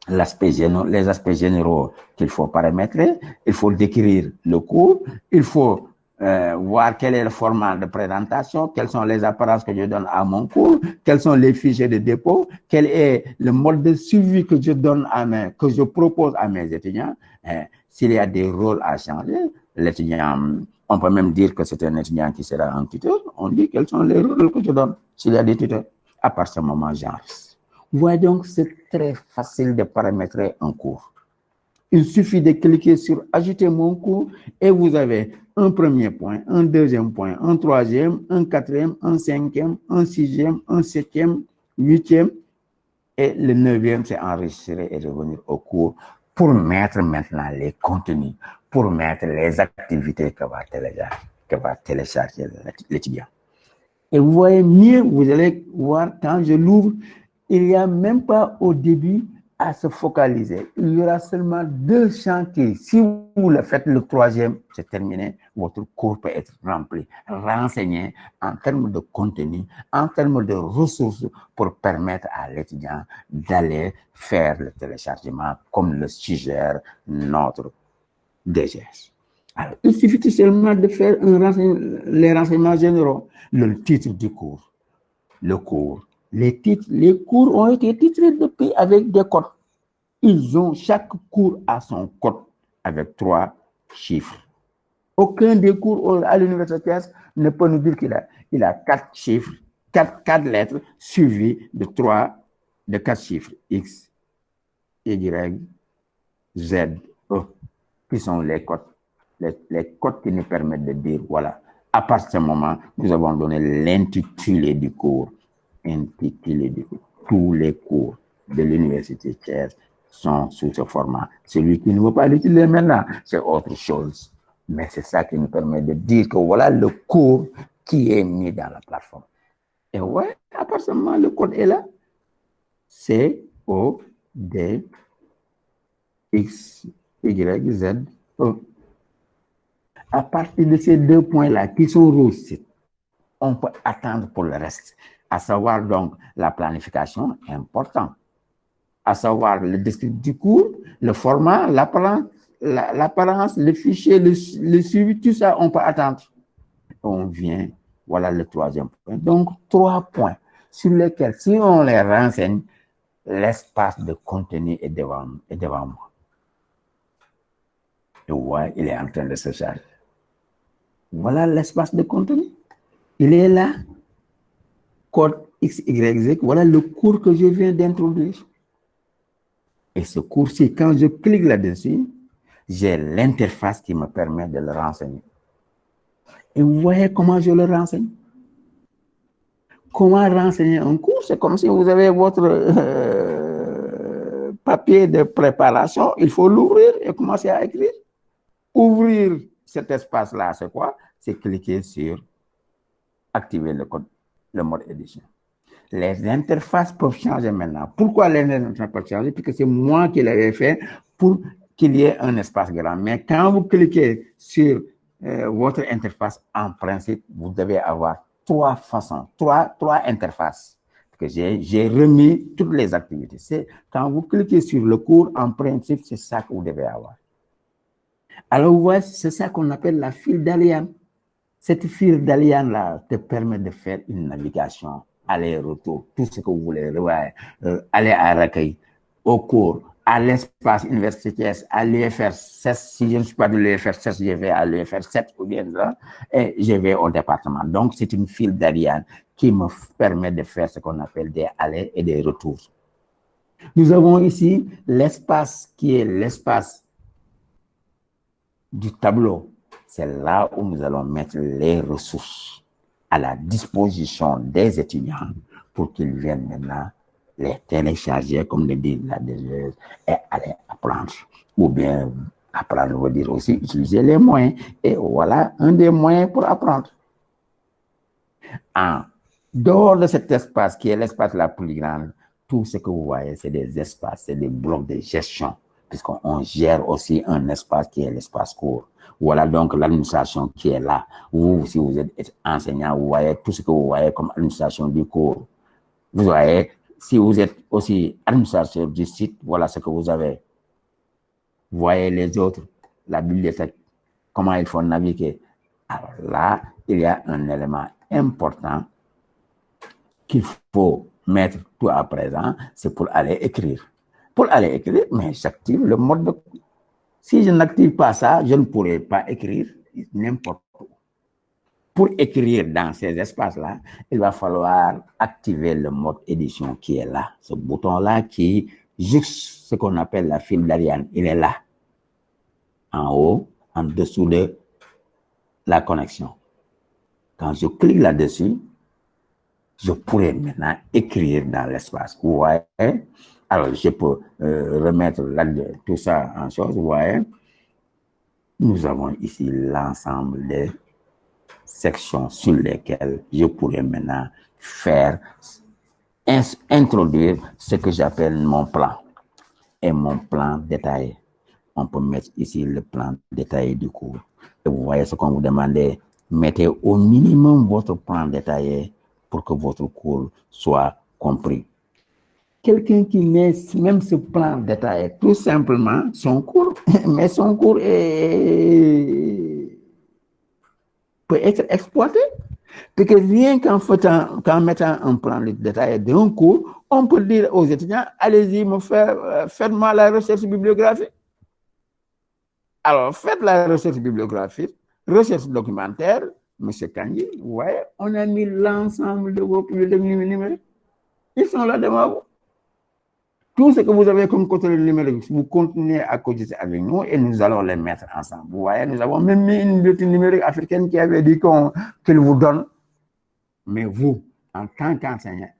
les aspects généraux qu'il faut paramétrer, il faut décrire le cours, il faut voir quel est le format de présentation, quelles sont les apparences que je donne à mon cours, quels sont les fichiers de dépôt, quel est le mode de suivi que que je propose à mes étudiants. S'il y a des rôles à changer, l'étudiant, on peut même dire que c'est un étudiant qui sera un tuteur, on dit quels sont les rôles que je donne. S'il y a des tuteurs, à partir de ce moment, j'enregistre. Vous voyez donc, c'est très facile de paramétrer un cours. Il suffit de cliquer sur « Ajouter mon cours » et vous avez un premier point, un deuxième point, un troisième, un quatrième, un cinquième, un sixième, un septième, huitième et le neuvième, c'est enregistrer et revenir au cours pour mettre maintenant les contenus, pour mettre les activités que va télécharger l'étudiant. Et vous voyez mieux, vous allez voir quand je l'ouvre, il n'y a même pas au début à se focaliser. Il y aura seulement 2 chantiers. Si vous le faites le troisième, c'est terminé. Votre cours peut être rempli, renseigné en termes de contenu, en termes de ressources pour permettre à l'étudiant d'aller faire le téléchargement comme le suggère notre DGS. Alors, il suffit tout seulement de faire les renseignements généraux, le titre du cours, le cours. Les cours ont été titrés depuis avec des codes. Chaque cours a son code avec 3 chiffres. Aucun des cours à l'université ne peut nous dire qu'il a 4 chiffres, 4 lettres suivies de 4 chiffres. X, Y, Z, E, qui sont les codes. Les codes qui nous permettent de dire, voilà, à partir de ce moment, nous avons donné l'intitulé du cours. Tous les cours de l'université Thiès sont sous ce format. Celui qui ne veut pas l'utiliser maintenant, c'est autre chose. Mais c'est ça qui nous permet de dire que voilà le cours qui est mis dans la plateforme. Et ouais, à partir de ce moment, le code est là. C, O, D, X, Y, Z, E. À partir de ces 2 points-là qui sont rouges, on peut attendre pour le reste. À savoir donc la planification, important. À savoir le descriptif du cours, le format, l'apparence, le fichier, le suivi, tout ça, on peut attendre. On vient, voilà le 3e point. Donc, 3 points sur lesquels, si on les renseigne, l'espace de contenu est devant moi. Et ouais, il est en train de se charger. Voilà l'espace de contenu. Il est là. Code XYZ, voilà le cours que je viens d'introduire. Et ce cours-ci, quand je clique là-dessus, j'ai l'interface qui me permet de le renseigner. Et vous voyez comment je le renseigne. Comment renseigner un cours? C'est comme si vous avez votre papier de préparation, il faut l'ouvrir et commencer à écrire. Ouvrir cet espace-là, c'est quoi? C'est cliquer sur activer le mode édition. Les interfaces peuvent changer maintenant. Pourquoi les interfaces peuvent changer? Parce que c'est moi qui l'avais fait pour qu'il y ait un espace grand. Mais quand vous cliquez sur votre interface, en principe, vous devez avoir trois façons, trois interfaces. Que j'ai remis toutes les activités. C'est quand vous cliquez sur le cours, en principe, c'est ça que vous devez avoir. Alors, vous voyez, c'est ça qu'on appelle la file d'Aliane. Cette file d'Aliane-là te permet de faire une navigation aller-retour, tout ce que vous voulez, aller à recueil, au cours, à l'espace universitaire, à l'UFR 16, si je ne suis pas de l'UFR 16, je vais à l'UFR 7 ou bien là, et je vais au département. Donc, c'est une file d'Ariane qui me permet de faire ce qu'on appelle des allers et des retours. Nous avons ici l'espace qui est l'espace du tableau. C'est là où nous allons mettre les ressources à la disposition des étudiants pour qu'ils viennent maintenant les télécharger, comme le dit la DGS, et aller apprendre. Ou bien, apprendre veut dire aussi utiliser les moyens. Et voilà un des moyens pour apprendre. En dehors de cet espace, qui est l'espace la plus grande, tout ce que vous voyez, c'est des espaces, c'est des blocs de gestion, puisqu'on gère aussi un espace qui est l'espace cours. Voilà donc l'administration qui est là. Vous, si vous êtes enseignant, vous voyez tout ce que vous voyez comme administration du cours. Vous voyez, si vous êtes aussi administrateur du site, voilà ce que vous avez. Vous voyez les autres, la bibliothèque, comment il faut naviguer. Alors là, il y a un élément important qu'il faut mettre tout à présent, c'est pour aller écrire. Pour aller écrire, mais j'active le mode de... Si je n'active pas ça, je ne pourrai pas écrire n'importe où. Pour écrire dans ces espaces-là, il va falloir activer le mode édition qui est là. Ce bouton-là qui, juste ce qu'on appelle la file d'Ariane, il est là. En haut, en dessous de la connexion. Quand je clique là-dessus, je pourrais maintenant écrire dans l'espace. Vous voyez? Alors, je peux remettre tout ça en chose. Vous voyez? Nous avons ici l'ensemble des sections sur lesquelles je pourrais maintenant faire, introduire ce que j'appelle mon plan et mon plan détaillé. On peut mettre ici le plan détaillé du cours. Et vous voyez ce qu'on vous demandait. Mettez au minimum votre plan détaillé pour que votre cours soit compris. Quelqu'un qui met même ce plan détaillé, tout simplement, son cours, mais son cours peut être exploité. Parce que rien qu'en mettant un plan détaillé d'un cours, on peut dire aux étudiants, allez-y, faites-moi la recherche bibliographique. Alors, faites la recherche bibliographique, recherche documentaire, M. Kandji, vous voyez, on a mis l'ensemble de vos bibliothèques numériques. Ils sont là devant vous. Tout ce que vous avez comme contenu numérique, vous continuez à cogiter avec nous et nous allons les mettre ensemble. Vous voyez, nous avons même mis une bibliothèque numérique africaine qui avait dit qu'elle vous donne. Mais vous, en tant qu'enseignant,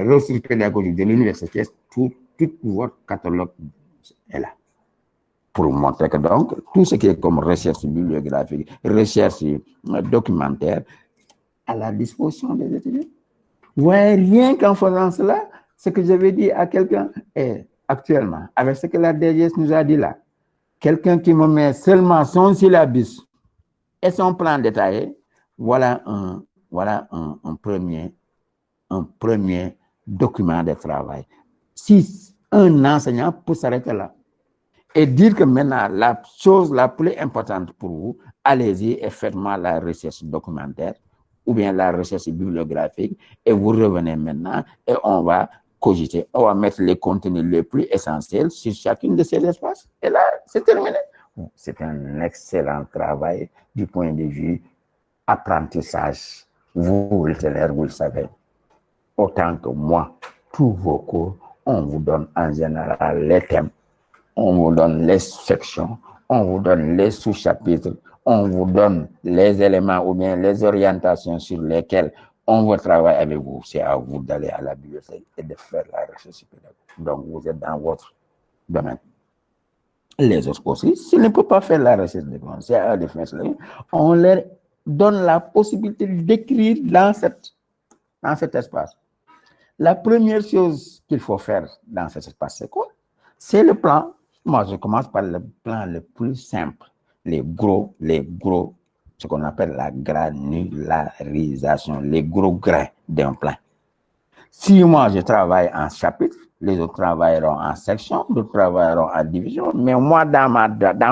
ressources pédagogiques de l'université, tout votre catalogue est là. Pour montrer que donc, tout ce qui est comme recherche bibliographique, recherche documentaire, à la disposition des étudiants. Vous voyez, rien qu'en faisant cela, ce que j'avais dit à quelqu'un est actuellement, avec ce que la DGS nous a dit là, quelqu'un qui me met seulement son syllabus et son plan détaillé, voilà un premier document de travail. Si un enseignant peut s'arrêter là et dire que maintenant, la chose la plus importante pour vous, allez-y et faites-moi la recherche documentaire ou bien la recherche bibliographique et vous revenez maintenant et on va cogiter, on va mettre les contenus les plus essentiels sur chacune de ces espaces et là, c'est terminé. C'est un excellent travail du point de vue apprentissage. Vous, vous le savez, autant que moi, tous vos cours, on vous donne en général les thèmes, on vous donne les sections, on vous donne les sous-chapitres, on vous donne les éléments ou bien les orientations sur lesquelles on va travailler avec vous. C'est à vous d'aller à la bibliothèque et de faire la recherche pédagogique. Donc, vous êtes dans votre domaine. Les autres aussi, s'ils ne peuvent pas faire la recherche de fond, c'est à eux de faire cela. On leur donne la possibilité d'écrire dans cet espace. La première chose qu'il faut faire dans cet espace, c'est quoi? C'est le plan. Moi, je commence par le plan le plus simple. Les gros, ce qu'on appelle la granularisation, les gros grains d'un plan. Si moi, je travaille en chapitre, les autres travailleront en section, d'autres travailleront en division. Mais moi, dans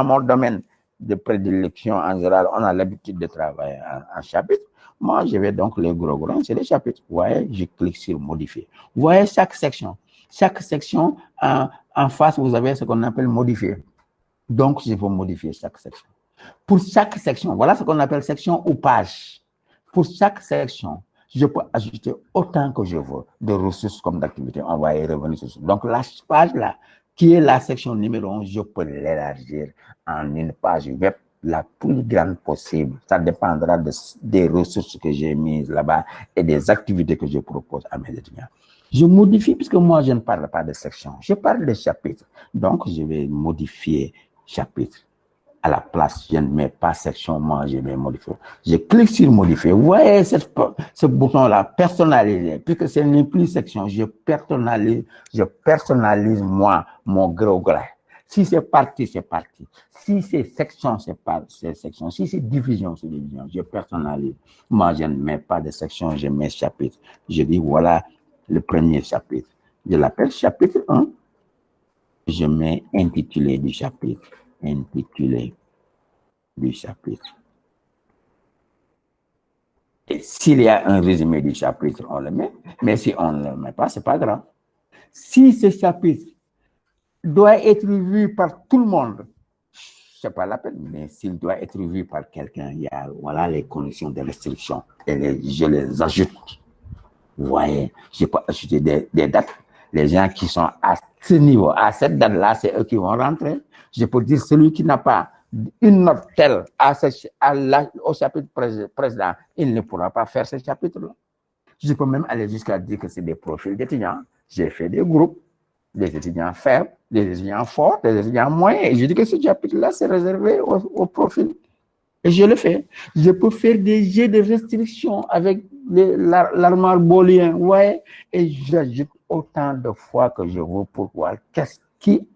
mon domaine de prédilection, en général, on a l'habitude de travailler en chapitre. Moi, je vais donc les gros grains, c'est les chapitres. Vous voyez, je clique sur modifier. Vous voyez chaque section. Chaque section, en face, vous avez ce qu'on appelle modifier. Donc, je vais modifier chaque section. Pour chaque section, voilà ce qu'on appelle section ou page. Pour chaque section, je peux ajouter autant que je veux de ressources comme d'activités. On va y revenir sur ça. Donc, la page là, qui est la section numéro 1, je peux l'élargir en une page web la plus grande possible. Ça dépendra des ressources que j'ai mises là-bas et des activités que je propose à mes étudiants. Je modifie, puisque moi, je ne parle pas de section, je parle de chapitres. Donc, je vais modifier chapitre. À la place, je ne mets pas section, moi, je vais modifier. Je clique sur modifier. Vous voyez ce bouton-là, personnaliser, puisque ce n'est plus section, je personnalise moi, mon gros grain. Si c'est partie, c'est partie. Si c'est section, c'est section. Si c'est division, c'est division. Je personnalise. Moi, je ne mets pas de section, je mets chapitre. Je dis, voilà le premier chapitre. Je l'appelle chapitre 1. Je mets intitulé du chapitre. Intitulé du chapitre. Et s'il y a un résumé du chapitre, on le met. Mais si on ne le met pas, ce n'est pas grave. Si ce chapitre doit être vu par tout le monde, ce n'est pas la peine. Mais s'il doit être vu par quelqu'un, il y a voilà les conditions de restriction. Et je les ajoute. Vous voyez, je peux ajouter des dates. Les gens qui sont à ce niveau, à cette date-là, c'est eux qui vont rentrer. Je peux dire celui qui n'a pas une note telle au chapitre précédent, il ne pourra pas faire ce chapitre-là. Je peux même aller jusqu'à dire que c'est des profils d'étudiants. J'ai fait des groupes, des étudiants faibles, des étudiants forts, des étudiants moyens. Et je dis que ce chapitre-là, c'est réservé au profil. Et je le fais. Je peux faire des jets de restriction avec l'armoire boolien, ouais, et j'ajoute autant de fois que je veux pour voir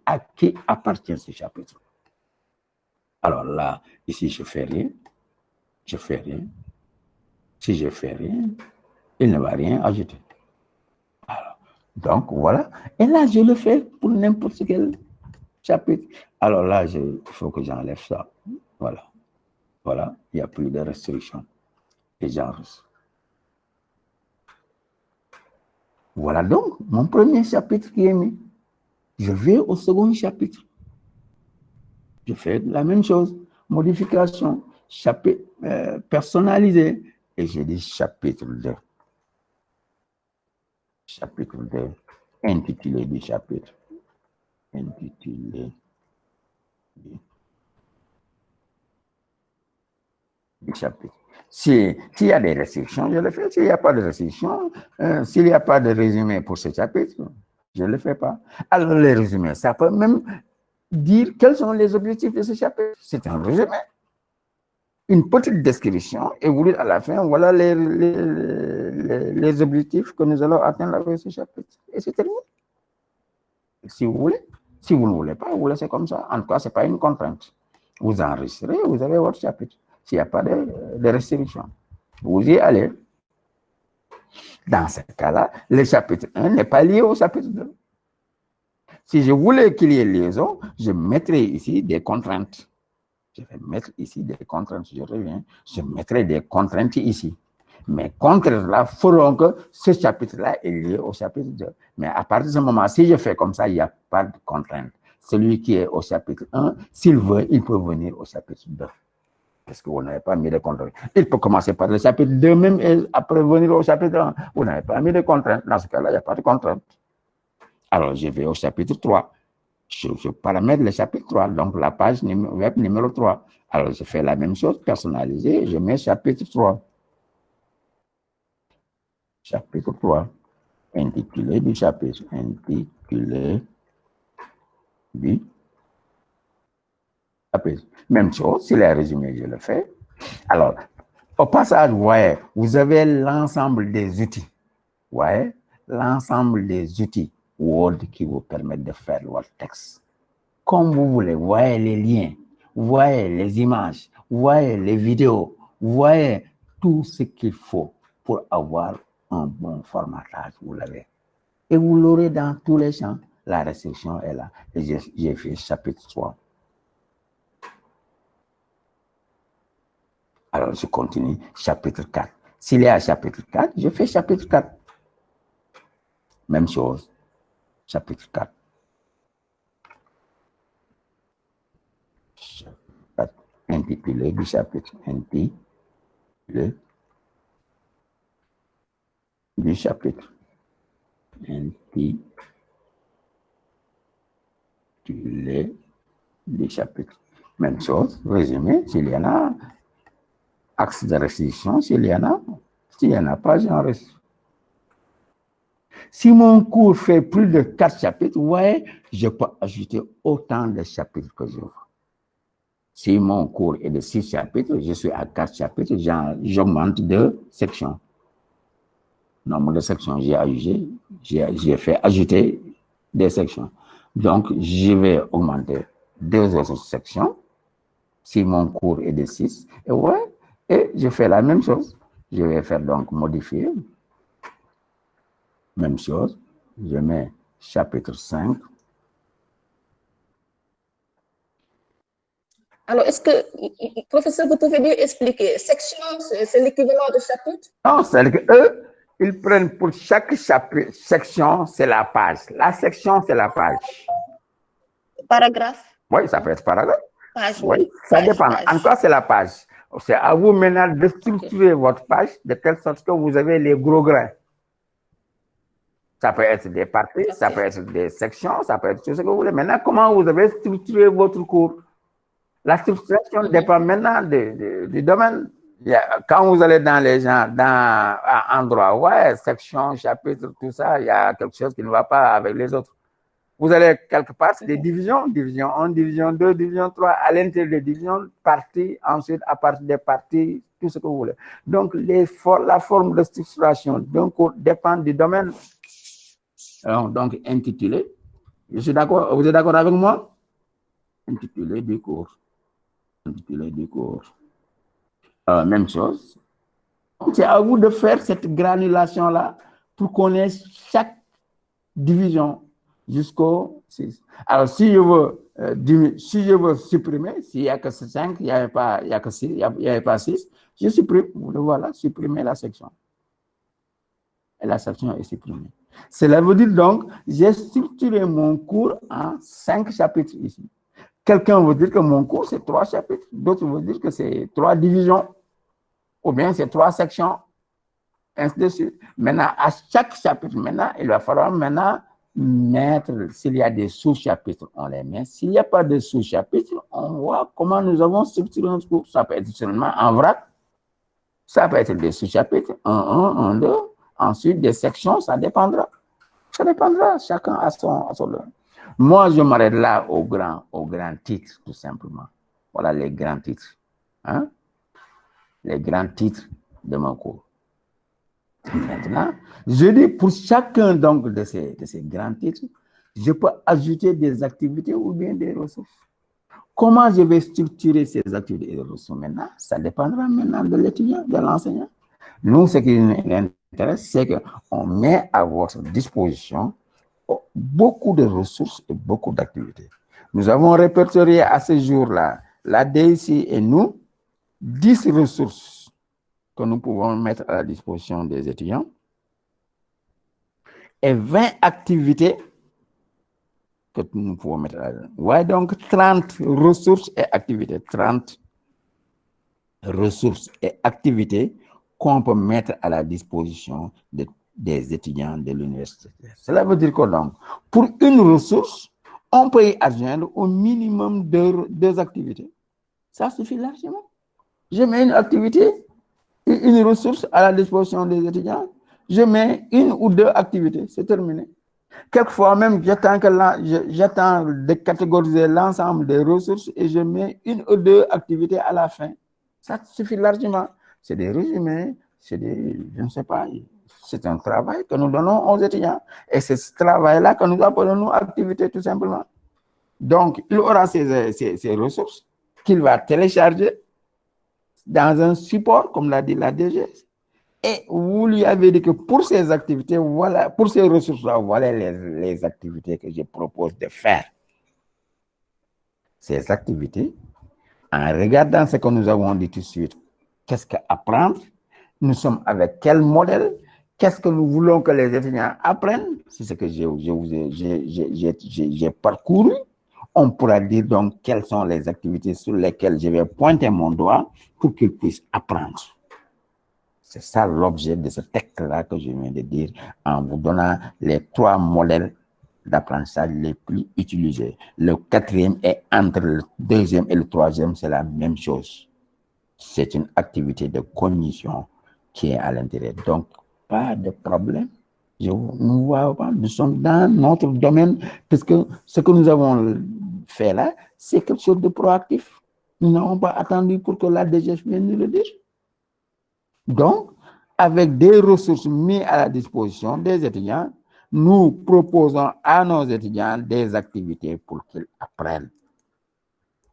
à qui appartient ce chapitre. Alors là, ici, je fais rien. Je fais rien. Si je fais rien, il ne va rien ajouter. Alors, donc, voilà. Et là, je le fais pour n'importe quel chapitre. Alors là, il faut que j'enlève ça. Voilà. Voilà, il n'y a plus de restriction. Et j'enregistre. Voilà donc mon premier chapitre qui est mis. Je vais au second chapitre. Je fais la même chose. Modification, chapitre personnalisé. Et je dis chapitre 2. Chapitre 2. Intitulé du chapitre. Intitulé du chapitre. S'il y a des restrictions, je le fais. S'il n'y a pas de restrictions, s'il n'y a pas de résumé pour ce chapitre, je ne le fais pas. Alors, les résumés, ça peut même dire quels sont les objectifs de ce chapitre. C'est un résumé. Une petite description et vous dites à la fin, voilà les objectifs que nous allons atteindre avec ce chapitre. Et c'est terminé. Si vous voulez. Si vous ne voulez pas, vous laissez comme ça. En tout cas, ce n'est pas une contrainte. Vous enregistrez, vous avez votre chapitre. S'il n'y a pas de restriction, vous y allez. Dans ce cas-là, le chapitre 1 n'est pas lié au chapitre 2. Si je voulais qu'il y ait liaison, je mettrais ici des contraintes. Je vais mettre ici des contraintes, je reviens, je mettrai des contraintes ici. Mais contraintes-là feront que ce chapitre-là est lié au chapitre 2. Mais à partir de ce moment, si je fais comme ça, il n'y a pas de contrainte. Celui qui est au chapitre 1, s'il veut, il peut venir au chapitre 2. Parce que vous n'avez pas mis de contraintes. Il peut commencer par le chapitre 2 même et après venir au chapitre 1. Vous n'avez pas mis de contraintes. Dans ce cas-là, il n'y a pas de contrainte. Alors, je vais au chapitre 3. Je paramètre le chapitre 3, donc la page web numéro 3. Alors, je fais la même chose, personnalisé, je mets chapitre 3. Chapitre 3. Intitulé du chapitre. Intitulé du Même chose, s'il est résumé, je le fais. Alors, au passage, vous voyez, vous avez l'ensemble des outils. Vous voyez, l'ensemble des outils Word qui vous permettent de faire votre texte. Comme vous voulez, vous voyez les liens, vous voyez les images, vous voyez les vidéos, vous voyez tout ce qu'il faut pour avoir un bon formatage, vous l'avez. Et vous l'aurez dans tous les champs. La restriction est là. Et j'ai fait chapitre 3. Alors, je continue. Chapitre 4. S'il y a chapitre 4, je fais chapitre 4. Même chose. Chapitre 4. Intitulé du chapitre. Intitulé du chapitre. Intitulé du chapitre. Même chose. Résumé, s'il y en a. Axe de restriction, s'il y en a. S'il n'y en a pas, j'en reste. Si mon cours fait plus de 4 chapitres, vous voyez, je peux ajouter autant de chapitres que je veux. Si mon cours est de 6 chapitres, je suis à 4 chapitres, j'augmente de sections. Nombre de sections, j'ai fait ajouter des sections. Donc, je vais augmenter 2 autres sections. Si mon cours est de 6, et ouais, et je fais la même chose. Je vais faire donc modifier. Même chose. Je mets chapitre 5. Alors, est-ce que, professeur, vous pouvez lui expliquer, section, c'est l'équivalent de chapitre? Non, c'est-à-dire qu'eux, ils prennent pour chaque chapitre, section, c'est la page. La section, c'est la page. Paragraphe? Oui, ça peut être paragraphe. Page, oui. Ça dépend. Page. En quoi c'est la page? C'est à vous maintenant de structurer votre page de telle sorte que vous avez les gros grains. Ça peut être des parties, okay. Ça peut être des sections, ça peut être tout ce que vous voulez. Maintenant, comment vous avez structuré votre cours? La structuration dépend maintenant du domaine. Quand vous allez dans les gens, dans un endroit, ouais, section, chapitre, tout ça, il y a quelque chose qui ne va pas avec les autres. Vous allez quelque part, c'est des divisions, division 1, division 2, division 3, à l'intérieur des divisions, parties, ensuite à partir des parties, tout ce que vous voulez. Donc, la forme de structuration d'un cours dépend du domaine. Alors, donc, intitulé. Je suis d'accord, vous êtes d'accord avec moi? Intitulé du cours. Intitulé du cours. Même chose. C'est à vous de faire cette granulation-là pour connaître chaque division jusqu'au 6. Alors, si je veux supprimer, s'il n'y a que 5, il n'y a que 6, il n'y a pas 6, je supprime. Voilà, supprimer la section. Et la section est supprimée. Cela veut dire donc, j'ai structuré mon cours en 5 chapitres ici. Quelqu'un veut dire que mon cours, c'est 3 chapitres. D'autres veulent dire que c'est 3 divisions. Ou bien c'est 3 sections. Ainsi de suite. Maintenant, à chaque chapitre, maintenant, il va falloir maintenant mettre, s'il y a des sous-chapitres, on les met. S'il n'y a pas de sous-chapitres, on voit comment nous avons structuré notre cours. Ça peut être seulement en vrac. Ça peut être des sous-chapitres, 1, 2. Ensuite, des sections, ça dépendra. Ça dépendra, chacun à son domaine. Moi, je m'arrête là au grand titre, tout simplement. Voilà les grands titres. Hein? Les grands titres de mon cours. Maintenant, je dis pour chacun donc de ces grands titres, je peux ajouter des activités ou bien des ressources. Comment je vais structurer ces activités et des ressources maintenant? Ça dépendra maintenant de l'étudiant, de l'enseignant. Nous, ce qui nous intéresse, c'est qu'on met à votre disposition beaucoup de ressources et beaucoup d'activités. Nous avons répertorié à ce jour-là, la DIC et nous, 10 ressources que nous pouvons mettre à la disposition des étudiants et 20 activités que nous pouvons mettre à la disposition. Ouais, donc 30 ressources et activités. 30 ressources et activités qu'on peut mettre à la disposition des étudiants de l'université. Cela veut dire que donc, pour une ressource, on peut y adjoindre au minimum 2 activités. Ça suffit largement. Je mets une activité, une ressource à la disposition des étudiants, je mets 1 ou 2 activités, c'est terminé. Quelquefois même, j'attends de catégoriser l'ensemble des ressources et je mets une ou deux activités à la fin. Ça suffit largement. C'est des résumés, je ne sais pas, c'est un travail que nous donnons aux étudiants. Et c'est ce travail-là que nous appelons nous activités tout simplement. Donc, il aura ces ressources qu'il va télécharger dans un support, comme l'a dit la DGS. Et vous lui avez dit que pour ces activités, voilà, pour ces ressources-là, voilà les activités que je propose de faire. Ces activités, en regardant ce que nous avons dit tout de suite, qu'est-ce qu'apprendre, nous sommes avec quel modèle, qu'est-ce que nous voulons que les étudiants apprennent, c'est ce que j'ai parcouru. On pourra dire donc quelles sont les activités sur lesquelles je vais pointer mon doigt pour qu'ils puissent apprendre. C'est ça l'objet de ce texte-là que je viens de dire en vous donnant les 3 modèles d'apprentissage les plus utilisés. Le 4e est entre le 2e et le 3e, c'est la même chose. C'est une activité de cognition qui est à l'intérieur. Donc, pas de problème. Nous voyons pas, nous sommes dans notre domaine, puisque ce que nous avons fait là, c'est quelque chose de proactif. Nous n'avons pas attendu pour que la DGF vienne nous le dire. Donc, avec des ressources mises à la disposition des étudiants, nous proposons à nos étudiants des activités pour qu'ils apprennent.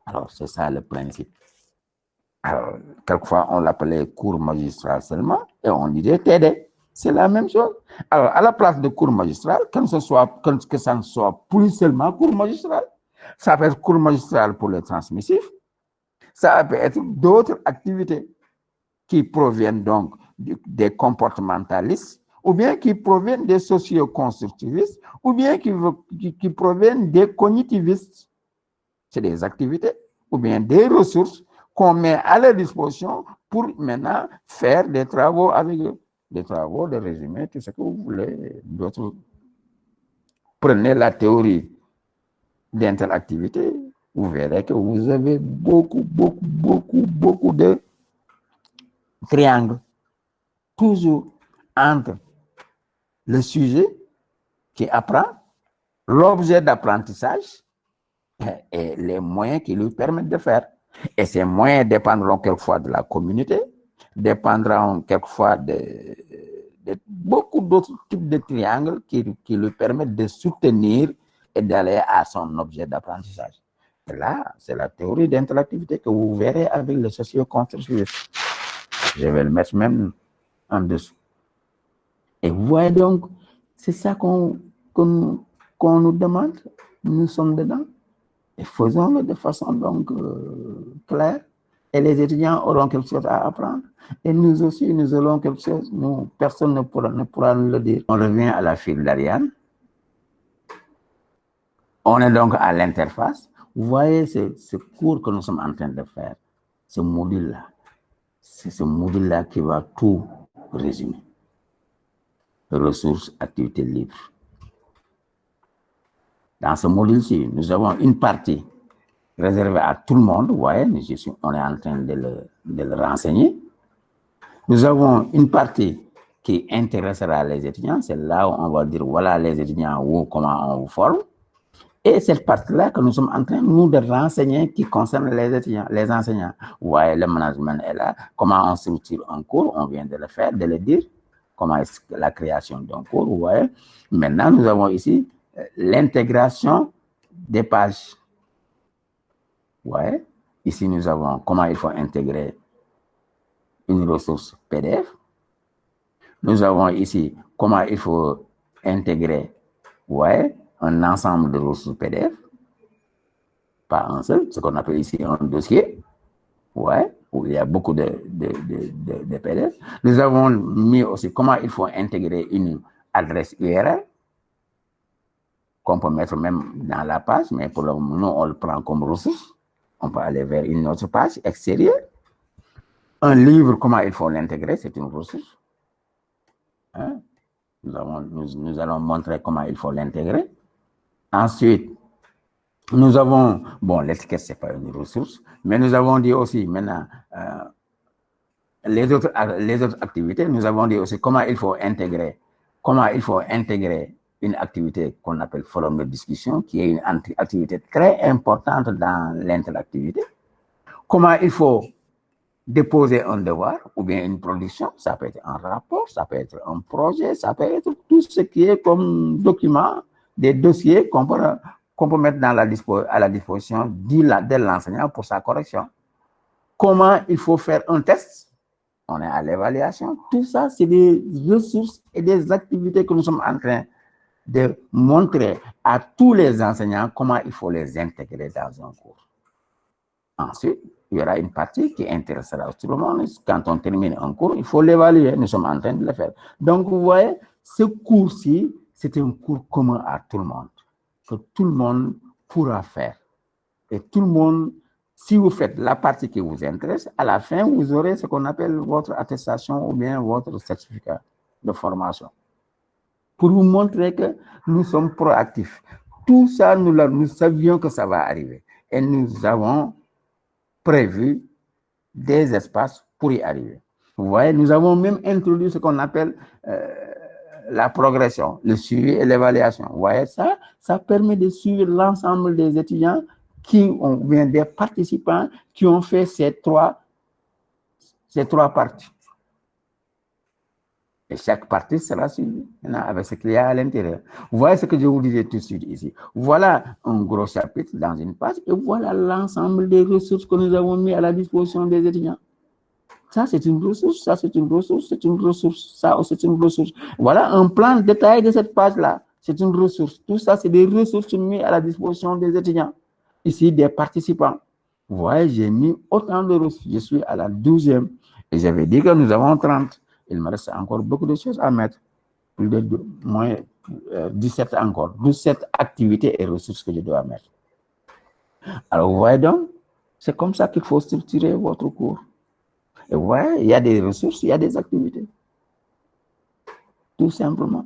Alors, c'est ça le principe. Alors, quelquefois, on l'appelait cours magistral seulement et on disait TD. C'est la même chose. Alors, à la place de cours magistral, que ça ne soit plus seulement cours magistral, ça peut être cours magistral pour les transmissifs, ça peut être d'autres activités qui proviennent donc des comportementalistes, ou bien qui proviennent des socio-constructivistes, ou bien qui proviennent des cognitivistes. C'est des activités, ou bien des ressources qu'on met à leur disposition pour maintenant faire des travaux avec eux. Des travaux, des résumés, tout ce que vous voulez. D'autres. Prenez la théorie d'interactivité, vous verrez que vous avez beaucoup de triangles. Toujours entre le sujet qui apprend, l'objet d'apprentissage et les moyens qui lui permettent de faire. Et ces moyens dépendront quelquefois de la communauté, dépendront quelquefois de beaucoup d'autres types de triangles qui lui permettent de soutenir et d'aller à son objet d'apprentissage. Et là, c'est la théorie d'interactivité que vous verrez avec le socio-constructivisme. Je vais le mettre même en dessous. Et vous voyez donc, c'est ça qu'on nous demande. Nous sommes dedans. Et faisons-le de façon donc claire. Et les étudiants auront quelque chose à apprendre. Et nous aussi, nous aurons quelque chose. Nous, personne ne pourra nous le dire. On revient à la file d'Ariane. On est donc à l'interface. Vous voyez ce cours que nous sommes en train de faire, ce module-là. C'est ce module-là qui va tout résumer. Ressources, activités libres. Dans ce module-ci, nous avons une partie réservée à tout le monde. Vous voyez, on est en train de le renseigner. Nous avons une partie qui intéressera les étudiants. C'est là où on va dire, voilà les étudiants, comment on vous forme. Et cette partie-là que nous sommes en train, nous, de renseigner qui concerne les étudiants, les enseignants. Vous voyez, le management est là. Comment on structure un cours, on vient de le faire, de le dire. Comment est-ce que la création d'un cours, vous voyez. Maintenant, nous avons ici l'intégration des pages. Vous voyez. Ici, nous avons comment il faut intégrer une ressource PDF. Nous avons ici comment il faut intégrer, vous voyez, un ensemble de ressources PDF. Pas un seul, ce qu'on appelle ici un dossier. Ouais, où il y a beaucoup de PDF. Nous avons mis aussi comment il faut intégrer une adresse URL qu'on peut mettre même dans la page, mais pour le moment, nous, on le prend comme ressource. On peut aller vers une autre page extérieure. Un livre, comment il faut l'intégrer, c'est une ressource. Hein? Nous allons montrer comment il faut l'intégrer. Ensuite, nous avons, bon, l'étiquette, ce n'est pas une ressource, mais nous avons dit aussi maintenant, les autres activités, nous avons dit aussi comment il faut intégrer une activité qu'on appelle forum de discussion, qui est une activité très importante dans l'interactivité. Comment il faut déposer un devoir ou bien une production, ça peut être un rapport, ça peut être un projet, ça peut être tout ce qui est comme document, des dossiers qu'on peut mettre à la disposition de l'enseignant pour sa correction. Comment il faut faire un test, on est à l'évaluation. Tout ça, c'est des ressources et des activités que nous sommes en train de montrer à tous les enseignants comment il faut les intégrer dans un cours. Ensuite, il y aura une partie qui intéressera tout le monde. Quand on termine un cours, il faut l'évaluer. Nous sommes en train de le faire. Donc, vous voyez, ce cours-ci, c'est un cours commun à tout le monde, que tout le monde pourra faire. Et tout le monde, si vous faites la partie qui vous intéresse, à la fin, vous aurez ce qu'on appelle votre attestation ou bien votre certificat de formation. Pour vous montrer que nous sommes proactifs. Tout ça, nous savions que ça va arriver. Et nous avons prévu des espaces pour y arriver. Vous voyez, nous avons même introduit ce qu'on appelle la progression, le suivi et l'évaluation. Vous voyez, ça permet de suivre l'ensemble des étudiants bien des participants qui ont fait ces trois parties. Et chaque partie sera suivie avec ce qu'il y a à l'intérieur. Vous voyez ce que je vous disais tout de suite ici. Voilà un gros chapitre dans une page et voilà l'ensemble des ressources que nous avons mis à la disposition des étudiants. Ça, c'est une ressource, ça, c'est une ressource, c'est une ressource, ça, c'est une ressource. Voilà un plan détaillé de cette page-là. C'est une ressource. Tout ça, c'est des ressources mises à la disposition des étudiants. Ici, des participants. Vous voyez, j'ai mis autant de ressources. Je suis à la 12e et j'avais dit que nous avons 30. Il me reste encore beaucoup de choses à mettre. Plus de moins 17 encore. 17 activités et ressources que je dois mettre. Alors, vous voyez donc, c'est comme ça qu'il faut structurer votre cours. Et vous voyez, il y a des ressources, il y a des activités. Tout simplement.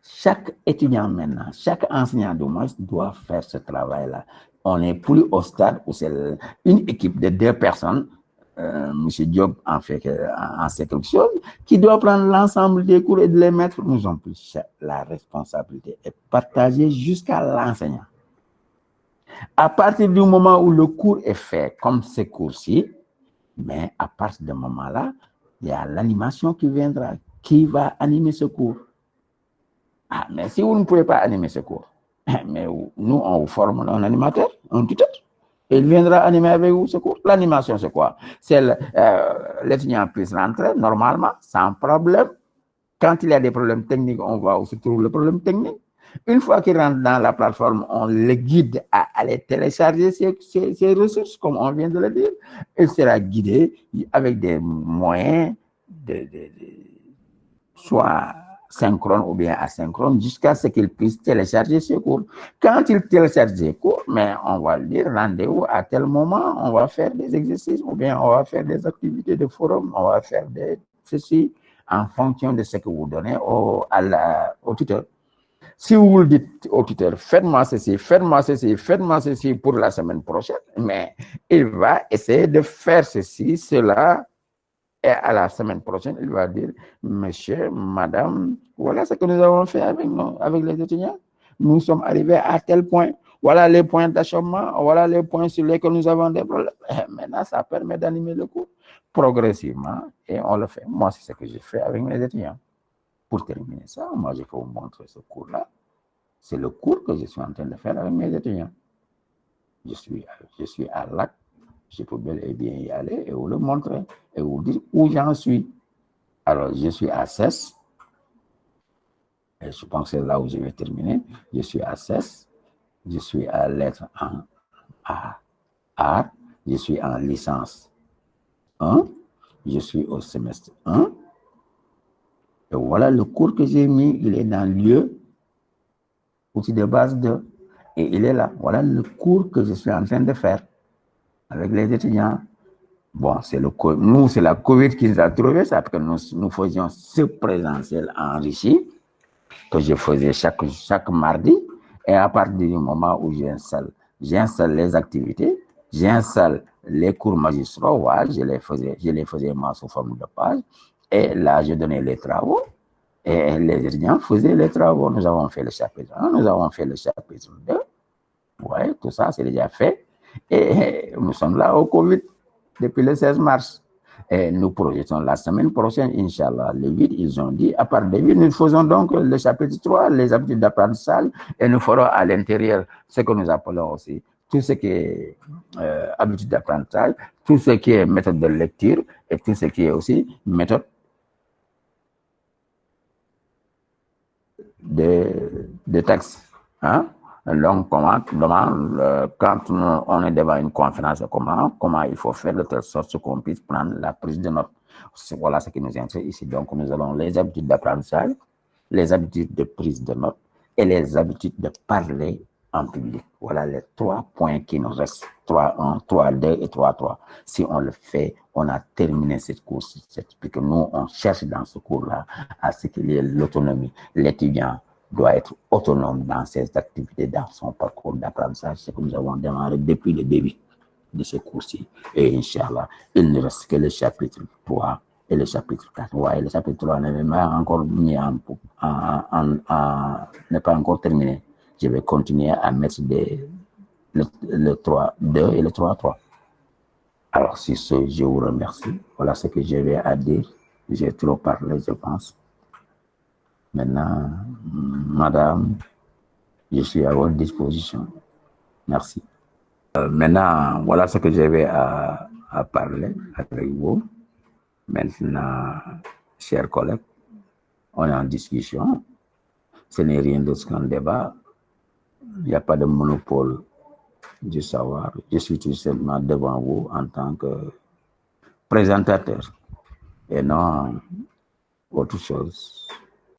Chaque étudiant maintenant, chaque enseignant de moins doit faire ce travail-là. On n'est plus au stade où c'est une équipe de 2 personnes. M. Diop en sait quelque chose, qui doit prendre l'ensemble des cours et de les mettre. Nous avons plus la responsabilité est partagée jusqu'à l'enseignant. À partir du moment où le cours est fait, comme ce cours-ci, mais à partir de ce moment-là, il y a l'animation qui viendra, qui va animer ce cours. Ah, mais si vous ne pouvez pas animer ce cours, mais nous, on vous forme un animateur, un tuteur. Il viendra animer avec vous ce cours. L'animation, c'est quoi? C'est l'étudiant puisse rentrer normalement, sans problème. Quand il y a des problèmes techniques, on va où se trouve le problème technique. Une fois qu'il rentre dans la plateforme, on le guide à aller télécharger ces ressources, comme on vient de le dire. Il sera guidé avec des moyens soit synchrone ou bien asynchrone, jusqu'à ce qu'il puisse télécharger ses cours. Quand il télécharge ses cours, mais on va lui dire rendez-vous à tel moment, on va faire des exercices ou bien on va faire des activités de forum, on va faire ceci en fonction de ce que vous donnez au tuteur. Si vous le dites au tuteur, faites-moi ceci, faites-moi ceci, faites-moi ceci pour la semaine prochaine, mais il va essayer de faire ceci, cela. Et à la semaine prochaine, il va dire, monsieur, madame, voilà ce que nous avons fait avec les étudiants. Nous sommes arrivés à tel point. Voilà les points d'achoppement, voilà les points sur lesquels nous avons des problèmes. Et maintenant, ça permet d'animer le cours progressivement et on le fait. Moi, c'est ce que j'ai fait avec mes étudiants. Pour terminer ça, moi, je vais vous montrer ce cours-là. C'est le cours que je suis en train de faire avec mes étudiants. Je suis à l'acte. Je peux bel et bien y aller et vous le montrer et vous dire où j'en suis. Alors, je suis à 16. Et je pense que c'est là où je vais terminer. Je suis à 16. Je suis à lettre en art. Je suis en licence 1. Je suis au semestre 1. Et voilà le cours que j'ai mis. Il est dans lieu, outil de base 2. Et il est là. Voilà le cours que je suis en train de faire avec les étudiants. Bon, nous, c'est la COVID qui nous a trouvé ça, parce que nous faisions ce présentiel enrichi que je faisais chaque mardi. Et à partir du moment où j'installe les activités, j'installe les cours magistraux, voilà, je les faisais moi sous forme de page. Et là, je donnais les travaux. Et les étudiants faisaient les travaux. Nous avons fait le chapitre 1, nous avons fait le chapitre 2. Oui, tout ça, c'est déjà fait. Et nous sommes là au Covid depuis le 16 mars. Et nous projetons la semaine prochaine, Inch'Allah, les 8, ils ont dit, à part les 8, nous faisons donc le chapitre 3, les habitudes d'apprentissage, et nous ferons à l'intérieur ce que nous appelons aussi tout ce qui est habitude d'apprentissage, tout ce qui est méthode de lecture, et tout ce qui est aussi méthode de texte. Hein? Donc, quand on est devant une conférence, comment il faut faire de telle sorte qu'on puisse prendre la prise de notes. Voilà ce qui nous intéresse ici. Donc, nous avons les habitudes d'apprentissage, les habitudes de prise de notes et les habitudes de parler en public. Voilà les 3 points qui nous restent. 3.1, 3.2 et 3.3. Si on le fait, on a terminé cette course. Puis que nous, on cherche dans ce cours-là à ce qu'il y ait l'autonomie. L'étudiant doit être autonome dans ses activités, dans son parcours d'apprentissage, ce que nous avons démarré depuis le début de ce cours-ci. Et Inch'Allah, il ne reste que le chapitre 3 et le chapitre 4. Ouais, le chapitre 3 n'est pas encore mis n'est pas encore terminé. Je vais continuer à mettre le 3.2 et le 3.3. Alors, sur ce, je vous remercie. Voilà ce que j'avais à dire. J'ai trop parlé, je pense. Maintenant, madame, je suis à votre disposition. Merci. Maintenant, voilà ce que j'avais à parler avec vous. Maintenant, chers collègues, on est en discussion. Ce n'est rien d'autre qu'un débat. Il n'y a pas de monopole du savoir. Je suis tout simplement devant vous en tant que présentateur et non autre chose.